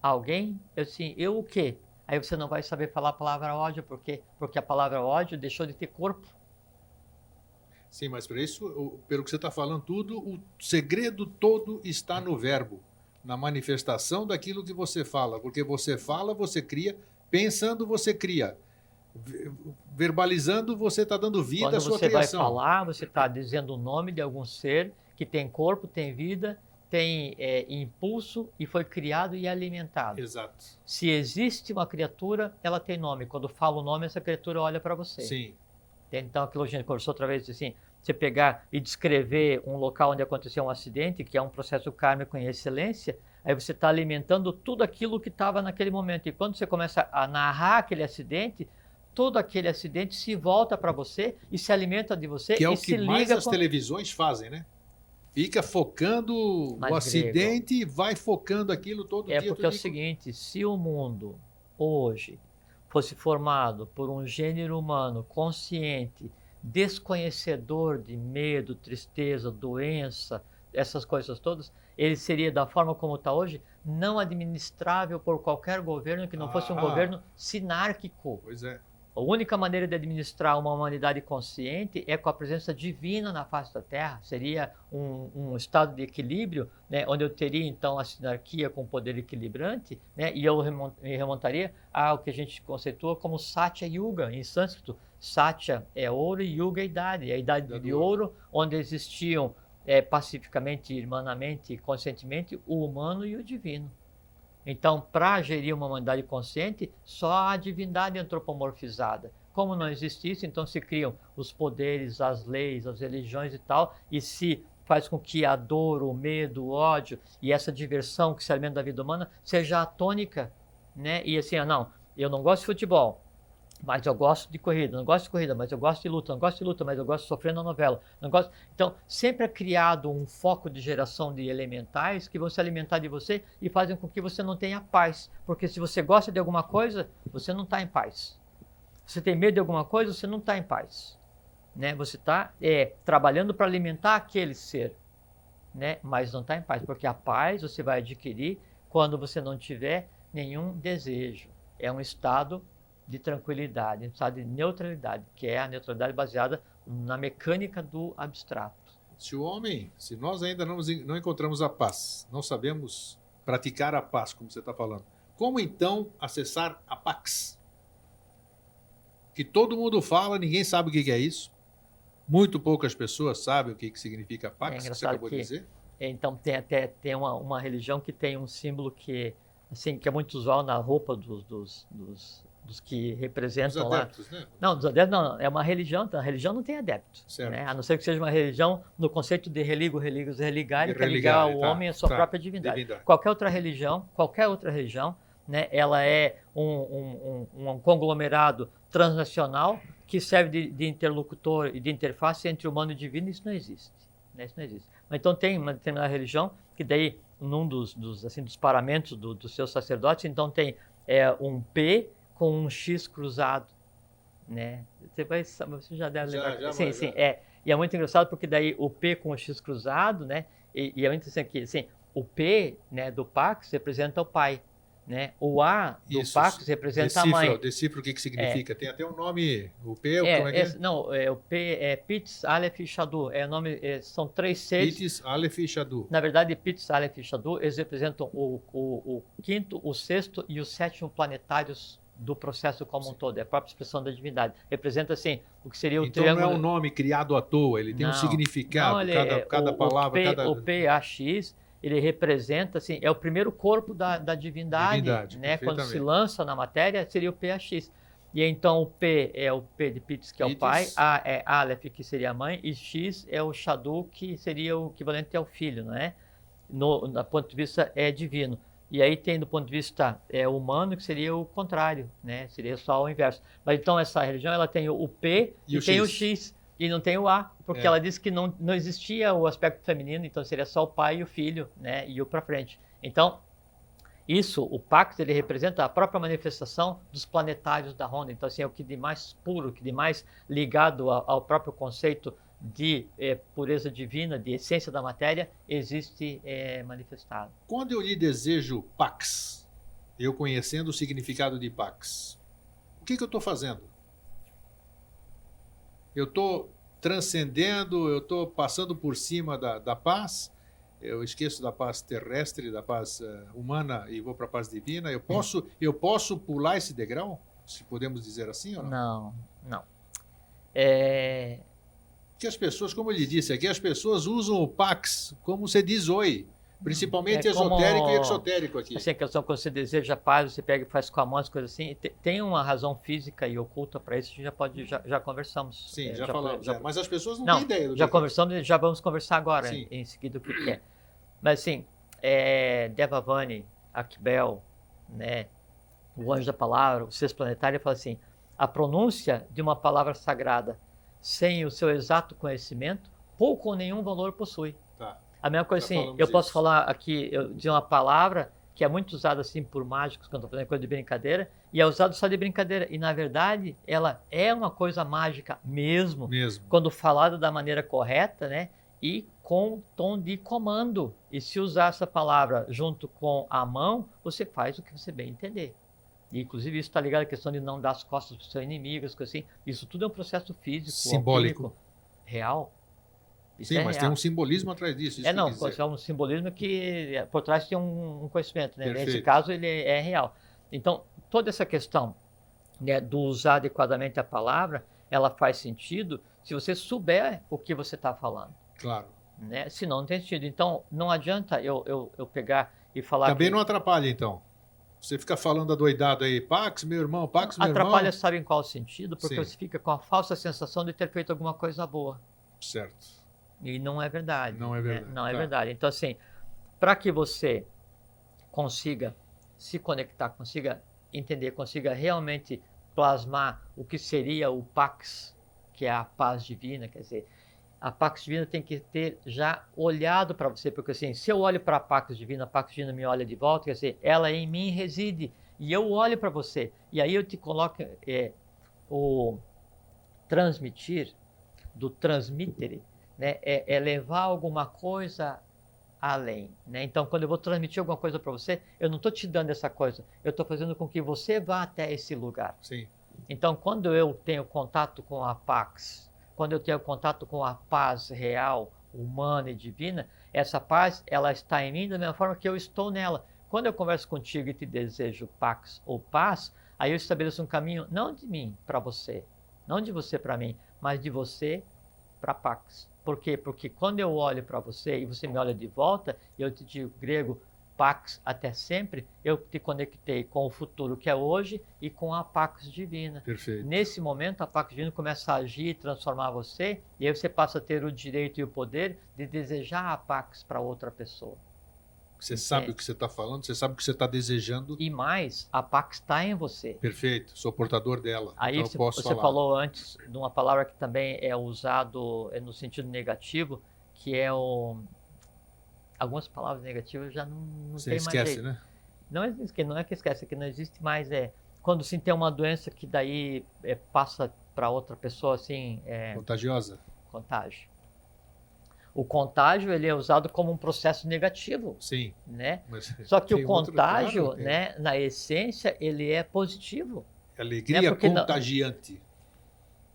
Alguém? Eu sim. Eu o quê? Aí você não vai saber falar a palavra ódio. Por quê? Porque a palavra ódio deixou de ter corpo. Sim, mas para isso, pelo que você está falando tudo, o segredo todo está no verbo, na manifestação daquilo que você fala. Porque você fala, você cria, pensando, você cria. Verbalizando, você está dando vida à sua criação. Quando você vai falar, você está dizendo o nome de algum ser que tem corpo, tem vida, tem impulso e foi criado e alimentado. Exato. Se existe uma criatura, ela tem nome. Quando fala o nome, essa criatura olha para você. Sim. Então, aquilo que a gente conversou outra vez, assim, você pegar e descrever um local onde aconteceu um acidente, que é um processo kármico em excelência, aí você está alimentando tudo aquilo que estava naquele momento. E quando você começa a narrar aquele acidente, todo aquele acidente se volta para você e se alimenta de você. Que é e o que mais as televisões fazem, né? Fica focando o acidente e vai focando aquilo todo dia. É porque é o seguinte, se o mundo hoje fosse formado por um gênero humano consciente, desconhecedor de medo, tristeza, doença, essas coisas todas, ele seria, da forma como está hoje, não administrável por qualquer governo que não fosse um governo sinárquico. Pois é. A única maneira de administrar uma humanidade consciente é com a presença divina na face da Terra. Seria um estado de equilíbrio, né, onde eu teria então a sinarquia com o poder equilibrante, né, e eu me remontaria ao que a gente conceitua como Satya Yuga, em sânscrito. Satya é ouro e Yuga é idade. A idade de ouro, onde existiam pacificamente, irmanamente, conscientemente, o humano e o divino. Então, para gerir uma humanidade consciente, só a divindade antropomorfizada. Como não existe isso, então se criam os poderes, as leis, as religiões e tal, e se faz com que a dor, o medo, o ódio e essa diversão que se alimenta da vida humana seja a tônica, né? E assim, não, eu não gosto de futebol, mas eu gosto de corrida, não gosto de corrida, mas eu gosto de luta, não gosto de luta, mas eu gosto de sofrer na novela, não gosto. Então, sempre é criado um foco de geração de elementais que vão se alimentar de você e fazem com que você não tenha paz, porque se você gosta de alguma coisa, você não está em paz. Se você tem medo de alguma coisa, você não está em paz, né? Você está trabalhando para alimentar aquele ser, né? Mas não está em paz, porque a paz você vai adquirir quando você não tiver nenhum desejo. É um estado de tranquilidade, um estado de neutralidade, que é a neutralidade baseada na mecânica do abstrato. Se nós ainda não encontramos a paz, não sabemos praticar a paz, como você está falando, como então acessar a pax? Que todo mundo fala, ninguém sabe o que é isso. Muito poucas pessoas sabem o que significa a pax, que você acabou de dizer. Então tem uma religião que tem um símbolo que, assim, que é muito usual na roupa dos que representam os adeptos, lá. Né? Não, dos adeptos não, é uma religião, a religião não tem adepto. Né? A não ser que seja uma religião no conceito de religare, que é ligar ao homem a sua própria divindade. Qualquer outra religião, né, ela é um conglomerado transnacional que serve de interlocutor e de interface entre humano e divino. Isso não existe. Né? Isso não existe. Mas então tem uma determinada religião que daí, num dos paramentos dos seus sacerdotes, então tem um P com um X cruzado. Né? Você já deve lembrar. Sim. E é muito engraçado porque daí o P com o X cruzado, né? E é muito interessante que assim, o P, né, do Pax representa o pai. Né? O A do Pax representa a mãe. Decifra o que significa. Tem até um nome, o P, como é que é? Não, o P é Pitz, Aleph e Shadu. São três seres. Pitz, Aleph e Shadu. Na verdade, Pitz, Aleph e Shadu, eles representam o quinto, o sexto e o sétimo planetários do processo como um todo. É a própria expressão da divindade. Representa, assim, o que seria o triângulo... Então não é um nome criado à toa, ele tem um significado, cada palavra... O PAX... ele representa, assim, é o primeiro corpo da divindade, né? Quando se lança na matéria, seria o PAX. E então o P é o P de Pitz, que é o pai, A é Aleph, que seria a mãe, e X é o Shadu, que seria o equivalente ao filho, né? Do ponto de vista divino. E aí tem do ponto de vista humano, que seria o contrário, né? Seria só o inverso. Mas então essa religião, ela tem o P e tem o X. E não tem o A, porque ela disse que não existia o aspecto feminino, então seria só o pai e o filho, né? E o para frente. Então, o pacto, ele representa a própria manifestação dos planetários da Ronda. Então, assim, é o que de mais puro, o que de mais ligado ao próprio conceito de pureza divina, de essência da matéria, existe manifestado. Quando eu lhe desejo pax, eu conhecendo o significado de pax, o que eu estou fazendo? Eu estou transcendendo, eu estou passando por cima da paz, eu esqueço da paz terrestre, da paz humana e vou para a paz divina. Eu posso pular esse degrau? Se podemos dizer assim ou não? Não. Que as pessoas, como eu lhe disse aqui, as pessoas usam o pax como você diz oi. Principalmente esotérico e exotérico aqui. Assim, a questão quando você deseja paz, você pega e faz com a mão as coisas assim. Tem uma razão física e oculta para isso, a gente já conversamos. Sim, já falamos. Mas as pessoas não têm ideia do já conversamos e já vamos conversar agora, em seguida, o que é. Mas assim, Devavani, Akbel, né, o anjo da palavra, o sexto planetário, fala assim, a pronúncia de uma palavra sagrada sem o seu exato conhecimento, pouco ou nenhum valor possui. Tá. A mesma coisa assim, eu posso falar aqui de uma palavra que é muito usada assim por mágicos, quando estou fazendo coisa de brincadeira, e é usada só de brincadeira. E na verdade, ela é uma coisa mágica mesmo. Quando falada da maneira correta, né? E com tom de comando. E se usar essa palavra junto com a mão, você faz o que você bem entender. E, inclusive, isso está ligado à questão de não dar as costas para o seu inimigo, as coisas assim. Isso tudo é um processo físico, simbólico, alquímico, real. Sim, mas tem um simbolismo atrás disso. É um simbolismo que por trás tem um conhecimento, né? Perfeito. Nesse caso, ele é real. Então, toda essa questão, né, do usar adequadamente a palavra, ela faz sentido se você souber o que você está falando. Claro. né? Senão não tem sentido. Então, não adianta eu pegar e falar Também que... não atrapalha, então. Você fica falando adoidado aí, Pax, meu irmão, Pax, meu Atrapalha, irmão. sabe em qual sentido? Porque Sim, você fica com a falsa sensação de ter feito alguma coisa boa. certo. E não é verdade. Não é né? verdade. Não é Tá. verdade. Então, assim, para que você consiga se conectar, consiga entender, consiga realmente plasmar o que seria o Pax, que é a paz divina, quer dizer, a Pax Divina tem que ter já olhado para você, porque assim, se eu olho para a Pax Divina me olha de volta, quer dizer, ela em mim reside, e eu olho para você, e aí eu te coloco o transmitir, do transmitere, né, é levar alguma coisa além, né? Então, quando eu vou transmitir alguma coisa para você, eu não estou te dando essa coisa, eu estou fazendo com que você vá até esse lugar. Sim. Então, quando eu tenho contato com a Pax, quando eu tenho contato com a paz real, humana e divina, essa paz, ela está em mim da mesma forma que eu estou nela. Quando eu converso contigo e te desejo Pax ou paz, aí eu estabeleço um caminho não de mim para você, não de você para mim, mas de você para Pax. Por quê? Porque quando eu olho para você e você me olha de volta, e eu te digo grego, Pax até sempre, eu te conectei com o futuro que é hoje e com a Pax Divina. Perfeito. Nesse momento, a Pax Divina começa a agir e transformar você, e aí você passa a ter o direito e o poder de desejar a Pax para outra pessoa. Você sabe o que você está falando, você sabe o que você está desejando. E mais, a Pax está em você. Perfeito, sou portador dela. Aí então eu posso você falar. falou antes de uma palavra que também é usado no sentido negativo, que é o... Algumas palavras negativas já não Você tem mais esquece, jeito. né? Não é que esquece, é que não existe mais. Quando se tem uma doença que daí passa para outra pessoa, assim, Contagiosa. contágio. O contágio, ele é usado como um processo negativo, Sim. né? Mas Só que o tem outro, contágio, claro, tem. né, na essência, ele é positivo. Alegria Né? Porque contagiante.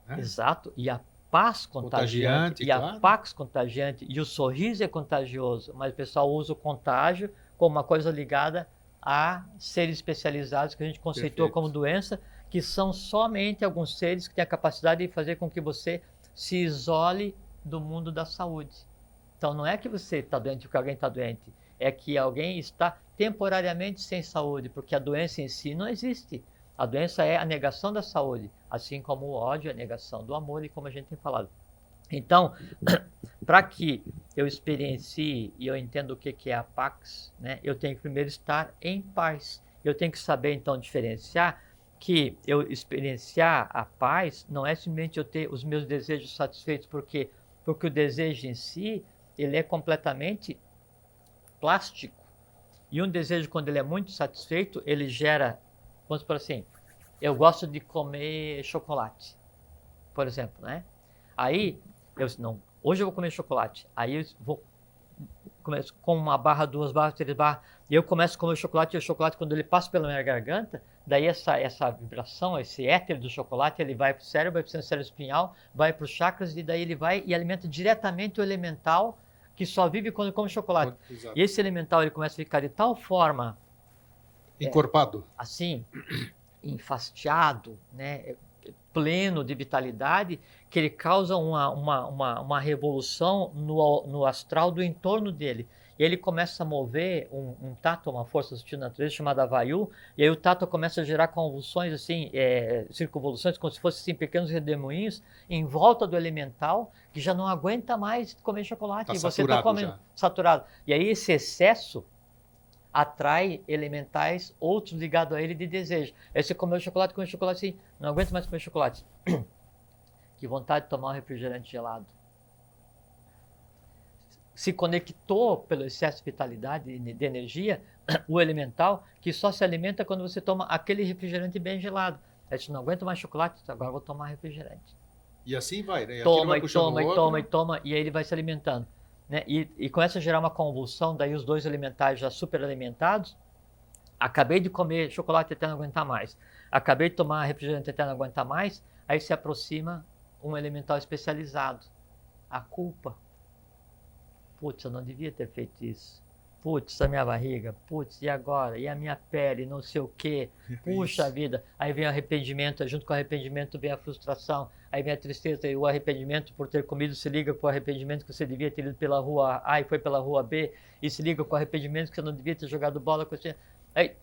Né? Exato. E a paz contagiante, e claro. a pax contagiante, e o sorriso é contagioso, mas o pessoal usa o contágio como uma coisa ligada a seres especializados que a gente conceitua Perfeito. como doença, que são somente alguns seres que têm a capacidade de fazer com que você se isole do mundo da saúde. Então não é que você está doente porque alguém está doente, é que alguém está temporariamente sem saúde, porque a doença em si não existe. A doença é a negação da saúde, assim como o ódio é a negação do amor, e como a gente tem falado. Então, para que eu experiencie e eu entenda o que é a Pax, né, eu tenho que primeiro estar em paz. Eu tenho que saber, então, diferenciar que eu experienciar a paz não é simplesmente eu ter os meus desejos satisfeitos, porque o desejo em si, ele é completamente plástico. E um desejo, quando ele é muito satisfeito, ele gera, vamos por assim, eu gosto de comer chocolate, por exemplo, né? Aí, hoje eu vou comer chocolate. Aí eu vou começo com uma barra, 2 barras, 3 barras, e eu começo a comer chocolate, e o chocolate, quando ele passa pela minha garganta, daí essa vibração, esse éter do chocolate, ele vai para o cérebro, vai para o cérebro espinhal, vai para os chakras, e daí ele vai e alimenta diretamente o elemental que só vive quando come chocolate. Exato. E esse elemental, ele começa a ficar de tal forma... Encorpado. assim, enfastiado, né, pleno de vitalidade, que ele causa uma revolução no astral do entorno dele. E ele começa a mover um tato, uma força sutil da natureza chamada Vayu, e aí o tato começa a gerar convulsões, assim, circunvoluções, como se fossem assim, pequenos redemoinhos em volta do elemental, que já não aguenta mais comer chocolate. Tá e você está comendo já. saturado. E aí esse excesso atrai elementais, outros ligados a ele de desejo. Aí você comeu chocolate assim, não aguento mais comer chocolate. Que vontade de tomar um refrigerante gelado. Se conectou pelo excesso de vitalidade e de energia, o elemental, que só se alimenta quando você toma aquele refrigerante bem gelado. Aí você não aguenta mais chocolate, agora vou tomar refrigerante. E assim vai, né? Toma, e aí ele vai se alimentando. Né? E começa a gerar uma convulsão, daí os dois elementares já super alimentados. Acabei de comer chocolate até não aguentar mais. Acabei de tomar refrigerante até não aguentar mais. Aí se aproxima um elemental especializado. A culpa. Putz, eu não devia ter feito isso. Putz, a minha barriga, putz, e agora? E a minha pele, não sei o quê, puxa vida. Aí vem o arrependimento, junto com o arrependimento vem a frustração, aí vem a tristeza e o arrependimento por ter comido se liga com o arrependimento que você devia ter ido pela rua A e foi pela rua B, e se liga com o arrependimento que você não devia ter jogado bola com você. Aí,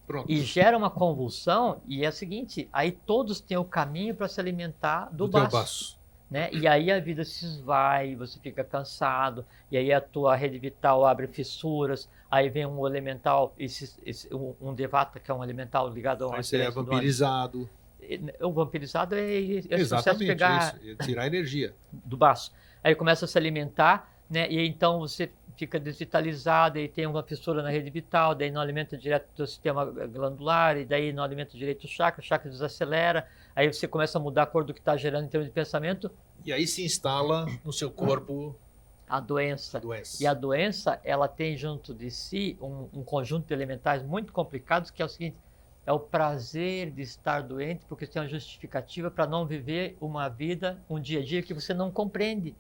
Pronto. e gera uma convulsão, e é o seguinte, aí todos têm o caminho para se alimentar do teu baço. baço. Né? E aí a vida se esvai, você fica cansado, e aí a tua rede vital abre fissuras, aí vem um elemental, um devata, que é um elemental ligado a um Aí você é acidente do vampirizado. O vampirizado é esse processo de Exatamente, pegar isso. Tirar energia. do baço. Aí começa a se alimentar, né? E então você fica desvitalizado, e tem uma fissura na rede vital, daí não alimenta direto o teu sistema glandular, e daí não alimenta direito o chakra desacelera, aí você começa a mudar a cor do que está gerando em termos de pensamento. E aí se instala no seu corpo a doença. E a doença, ela tem junto de si um conjunto de elementais muito complicados, que é o seguinte, é o prazer de estar doente, porque tem uma justificativa para não viver uma vida, um dia a dia que você não compreende.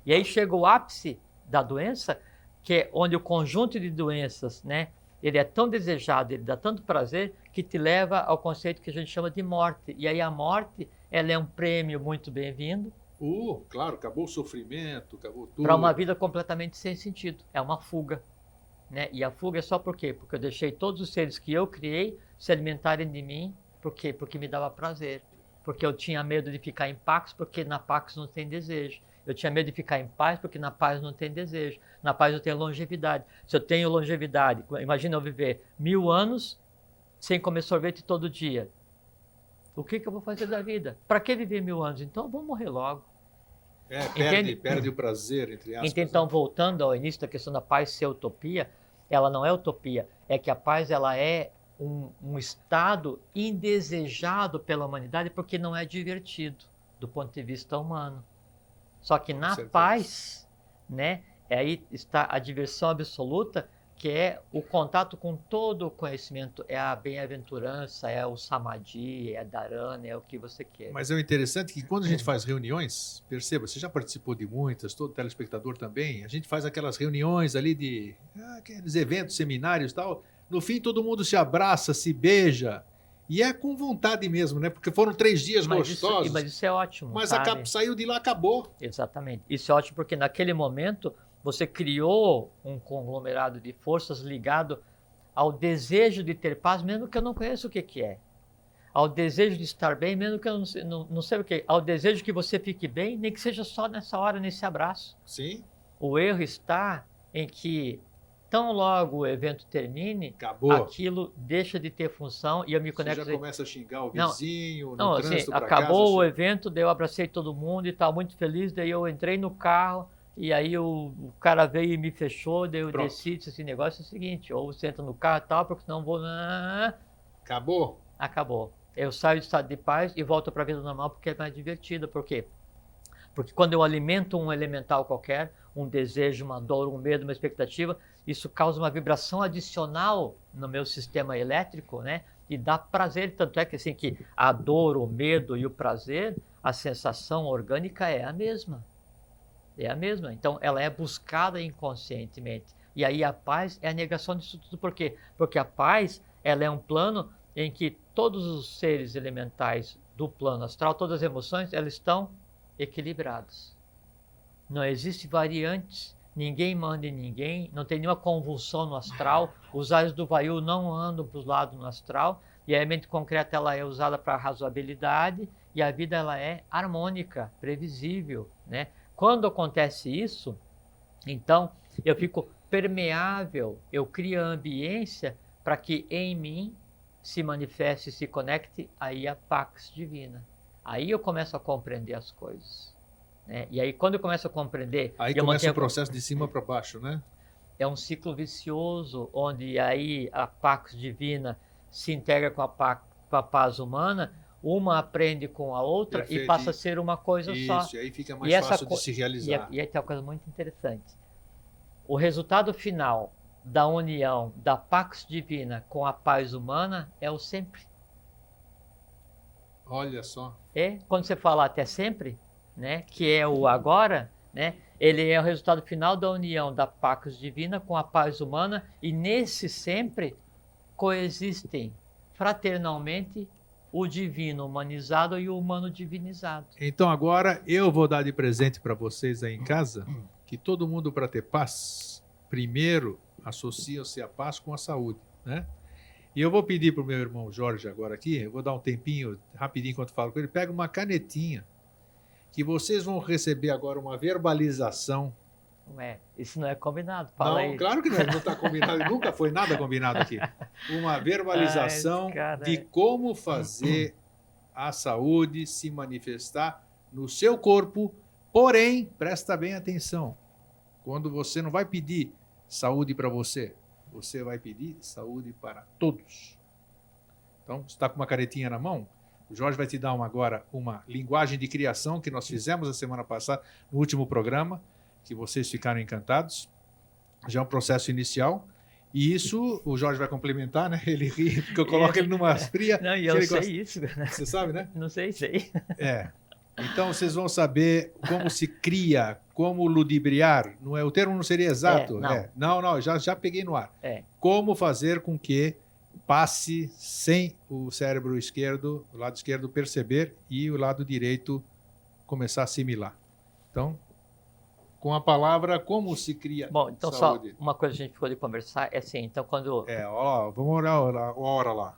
E aí chega o ápice da doença, que é onde o conjunto de doenças, né, ele é tão desejado, ele dá tanto prazer, que te leva ao conceito que a gente chama de morte. E aí a morte, ela é um prêmio muito bem-vindo. Claro, acabou o sofrimento, acabou tudo. Para uma vida completamente sem sentido. É uma fuga. Né? E a fuga é só por quê? Porque eu deixei todos os seres que eu criei se alimentarem de mim. Por quê? Porque me dava prazer. Porque eu tinha medo de ficar em pax, porque na pax não tem desejo. Eu tinha medo de ficar em paz, porque na paz não tem desejo. Na paz eu tenho longevidade. Se eu tenho longevidade, imagina eu viver 1000 anos sem comer sorvete todo dia. O que eu vou fazer da vida? Para que viver 1000 anos? Então eu vou morrer logo. Perde o prazer, entre aspas. Então, voltando ao início da questão da paz ser utopia, ela não é utopia. É que a paz, ela é um estado indesejado pela humanidade, porque não é divertido do ponto de vista humano. Só que na paz, né, aí está a diversão absoluta, que é o contato com todo o conhecimento, é a bem-aventurança, é o samadhi, é a dharana, é o que você quer. Mas é o interessante que quando a gente faz reuniões, perceba, você já participou de muitas, todo telespectador também, a gente faz aquelas reuniões ali de aqueles eventos, seminários e tal, no fim todo mundo se abraça, se beija, e é com vontade mesmo, né? Porque foram 3 dias gostosos. Mas isso é ótimo. Mas saiu de lá, acabou. Exatamente. Isso é ótimo porque naquele momento você criou um conglomerado de forças ligado ao desejo de ter paz, mesmo que eu não conheça o que é. Ao desejo de estar bem, mesmo que eu não sei o que. Ao desejo que você fique bem, nem que seja só nessa hora, nesse abraço. Sim. O erro está em que tão logo o evento termine, acabou. Aquilo deixa de ter função e eu me conecto... Você já começa a xingar o vizinho, no trânsito assim, pra acabou casa, o evento, daí eu abracei todo mundo e tal, muito feliz, daí eu entrei no carro e aí o cara veio e me fechou, daí eu desci, disse assim, negócio é o seguinte, ou você entra no carro e tal, porque senão vou... Acabou. Acabou. Eu saio do estado de paz e volto para a vida normal porque é mais divertido. Por quê? Porque quando eu alimento um elemental qualquer, um desejo, uma dor, um medo, uma expectativa, isso causa uma vibração adicional no meu sistema elétrico, né? E dá prazer. Tanto é que, assim, que a dor, o medo e o prazer, a sensação orgânica é a mesma. É a mesma. Então, ela é buscada inconscientemente. E aí a paz é a negação disso tudo. Por quê? Porque a paz, ela é um plano em que todos os seres elementais do plano astral, todas as emoções, elas estão equilibradas. Não existe variantes, ninguém manda em ninguém, não tem nenhuma convulsão no astral, os raios do Vayu não andam para os lados no astral, e a mente concreta ela é usada para a razoabilidade, e a vida ela é harmônica, previsível, né? Quando acontece isso, então eu fico permeável, eu crio a ambiência para que em mim se manifeste, se conecte aí a Pax Divina. Aí eu começo a compreender as coisas. Né? E aí quando eu começo a compreender... Aí começa o processo de cima para baixo, né? É um ciclo vicioso, onde aí a Pax Divina se integra com a paz humana, uma aprende com a outra. Perfeito. E passa a ser uma coisa só. Isso, e aí fica mais fácil de se realizar. E aí tem uma coisa muito interessante. O resultado final da união da Pax Divina com a paz humana é o sempre. Olha só. Quando você fala até sempre, né, que é o agora, né, Ele é o resultado final da união da Pax Divina com a paz humana, e nesse sempre coexistem fraternalmente o divino humanizado e o humano divinizado. Então agora eu vou dar de presente para vocês aí em casa que todo mundo, para ter paz, primeiro associa-se a paz com a saúde, né? E eu vou pedir para o meu irmão Jorge agora aqui, eu vou dar um tempinho, rapidinho enquanto falo com ele, pega uma canetinha, que vocês vão receber agora uma verbalização. Não é? Isso não é combinado. Fala Não, aí. claro que não está combinado, nunca foi nada combinado aqui. Uma verbalização de como fazer a saúde se manifestar no seu corpo, porém, presta bem atenção, quando você não vai pedir saúde para você, você vai pedir saúde para todos. Então, você está com uma canetinha na mão? O Jorge vai te dar agora uma linguagem de criação que nós fizemos a semana passada, no último programa, que vocês ficaram encantados. Já é um processo inicial. E isso o Jorge vai complementar, né? Ele ri, porque eu coloco ele numa fria. Não, e eu sei isso. Você sabe, né? Não sei. É. Então, vocês vão saber como se cria, como ludibriar. Não é, o termo não seria exato. Não, já peguei no ar. Como fazer com que passe sem o cérebro esquerdo, o lado esquerdo perceber e o lado direito começar a assimilar. Então, com a palavra, como se cria Bom, então saúde? Só uma coisa que a gente ficou de conversar é assim, então quando... Vamos olhar a hora lá.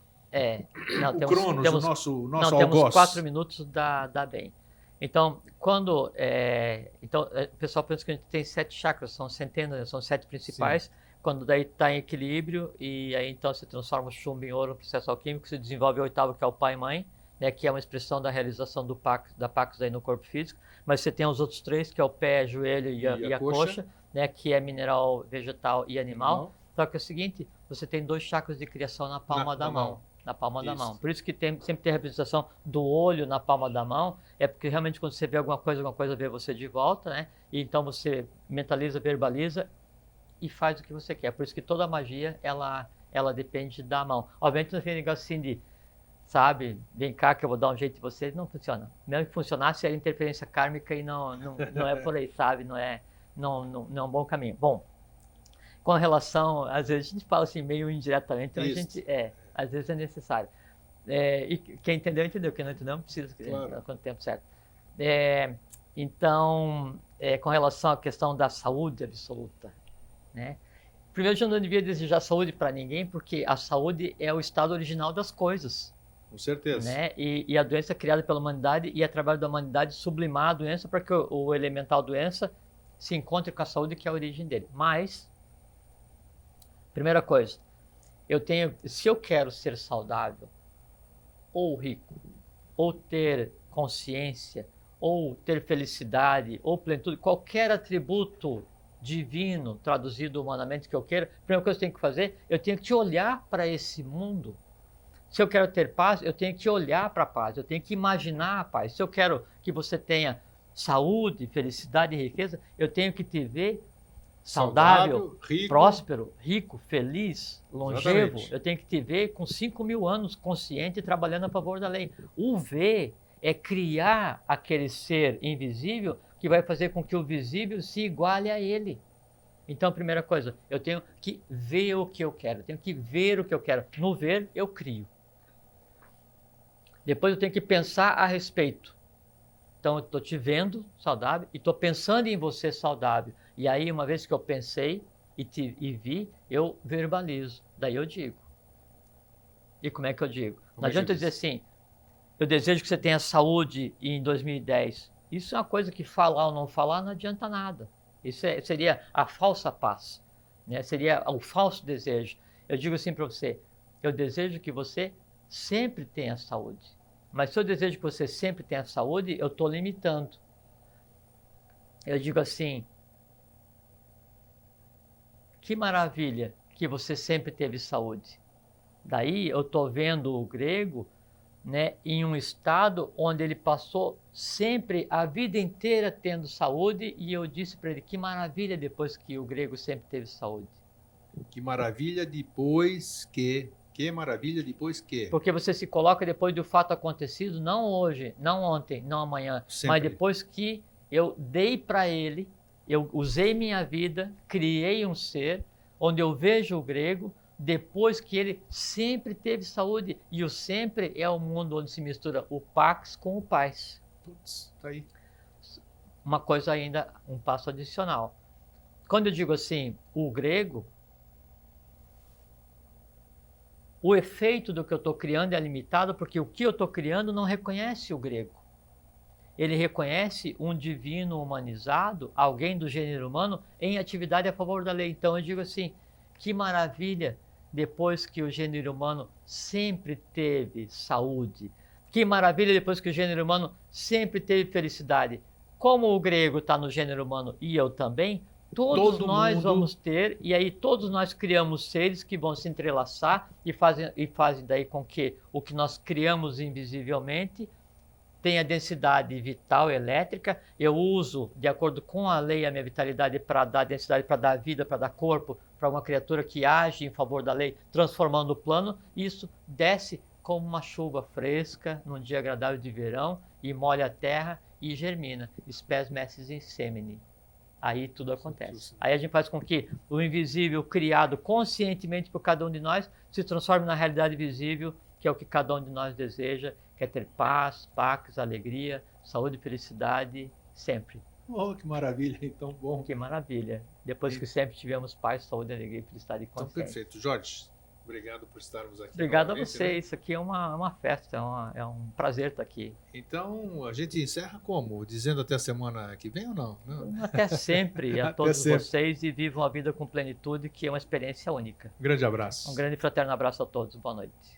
Não, o Cronos, o nosso temos algoz. 4 minutos, dá bem. Então, quando... o pessoal pensa que a gente tem 7 chakras, são centenas, são 7 principais. Sim. Quando daí está em equilíbrio, e aí então se transforma o chumbo em ouro no processo alquímico, se desenvolve o 8º, que é o pai e mãe, né, que é uma expressão da realização da Pax aí no corpo físico. Mas você tem os outros 3, que é o pé, joelho e a coxa, né, que é mineral, vegetal e animal. Só que é o seguinte, você tem 2 chakras de criação na palma da mão. Na palma da mão. Por isso que sempre tem a representação do olho na palma da mão, é porque realmente quando você vê alguma coisa vê você de volta, né? E então você mentaliza, verbaliza e faz o que você quer. Por isso que toda a magia, ela depende da mão. Obviamente não tem negócio assim de, sabe, vem cá que eu vou dar um jeito em você, não funciona. Mesmo que funcionasse, é interferência kármica e não é por aí, sabe? Não é um bom caminho. Bom, com relação, às vezes a gente fala assim meio indiretamente, então a gente, às vezes é necessário. E quem entendeu, quem não entendeu, não precisa, claro. Quanto tempo certo. Então, com relação à questão da saúde absoluta, né? Primeiro, eu não devia desejar saúde para ninguém, porque a saúde é o estado original das coisas. Com certeza. Né? E a doença é criada pela humanidade, e é trabalho da humanidade sublimar a doença para que o elemental doença se encontre com a saúde, que é a origem dele. Mas, primeira coisa, se eu quero ser saudável, ou rico, ou ter consciência, ou ter felicidade, ou plenitude, qualquer atributo divino, traduzido humanamente que eu queira, a primeira coisa que eu tenho que fazer, eu tenho que olhar para esse mundo. Se eu quero ter paz, eu tenho que olhar para a paz, eu tenho que imaginar a paz. Se eu quero que você tenha saúde, felicidade e riqueza, eu tenho que te ver saudável, rico, próspero, rico, feliz, longevo. Exatamente. Eu tenho que te ver com 5.000 anos, consciente e trabalhando a favor da lei. O ver é criar aquele ser invisível que vai fazer com que o visível se iguale a ele. Então, primeira coisa, eu tenho que ver o que eu quero, eu tenho que ver o que eu quero. No ver, eu crio. Depois eu tenho que pensar a respeito. Então, eu estou te vendo saudável e estou pensando em você saudável. E aí, uma vez que eu pensei e vi, eu verbalizo. Daí eu digo. E como é que eu digo? Não adianta eu dizer assim, eu desejo que você tenha saúde em 2010. Isso é uma coisa que falar ou não falar não adianta nada. Isso seria a falsa paz, né? Seria o falso desejo. Eu digo assim para você, eu desejo que você sempre tenha saúde. Mas se eu desejo que você sempre tenha saúde, eu estou limitando. Eu digo assim, que maravilha que você sempre teve saúde. Daí eu estou vendo o grego, né, em um estado onde ele passou sempre a vida inteira tendo saúde, e eu disse para ele, que maravilha depois que o grego sempre teve saúde. Que maravilha depois que... Que maravilha depois que... Porque você se coloca depois do fato acontecido, não hoje, não ontem, não amanhã, sempre. Mas depois que eu dei para ele Eu usei minha vida, criei um ser, onde eu vejo o grego, depois que ele sempre teve saúde. E o sempre é o mundo onde se mistura o pax com o paz. Putz, tá aí. Uma coisa ainda, um passo adicional. Quando eu digo assim, o grego, o efeito do que eu estou criando é limitado porque o que eu estou criando não reconhece o grego. Ele reconhece um divino humanizado, alguém do gênero humano, em atividade a favor da lei. Então eu digo assim, que maravilha, depois que o gênero humano sempre teve saúde. Que maravilha, depois que o gênero humano sempre teve felicidade. Como o grego está no gênero humano e eu também, todos Todo nós mundo. vamos ter, e aí todos nós criamos seres que vão se entrelaçar e fazem daí com que o que nós criamos invisivelmente tenha densidade vital elétrica. Eu uso, de acordo com a lei, a minha vitalidade para dar densidade, para dar vida, para dar corpo para uma criatura que age em favor da lei, transformando o plano. Isso desce como uma chuva fresca num dia agradável de verão e molha a terra e germina. Spes messis in semine. Aí tudo acontece. Aí a gente faz com que o invisível criado conscientemente por cada um de nós se transforme na realidade visível, que é o que cada um de nós deseja, quer ter paz, pax, alegria, saúde e felicidade, sempre. Oh, que maravilha, então bom. Que maravilha. Depois que sempre tivemos paz, saúde, alegria, felicidade e Então, consciência. perfeito. Jorge, obrigado por estarmos aqui. Obrigado a novamente, você. né? Isso aqui é uma festa, é um prazer estar aqui. Então, a gente encerra como? Dizendo até a semana que vem ou não? Não. Até sempre a Até todos sempre. vocês e vivam a vida com plenitude, que é uma experiência única. Grande abraço. Um grande e fraterno abraço a todos. Boa noite.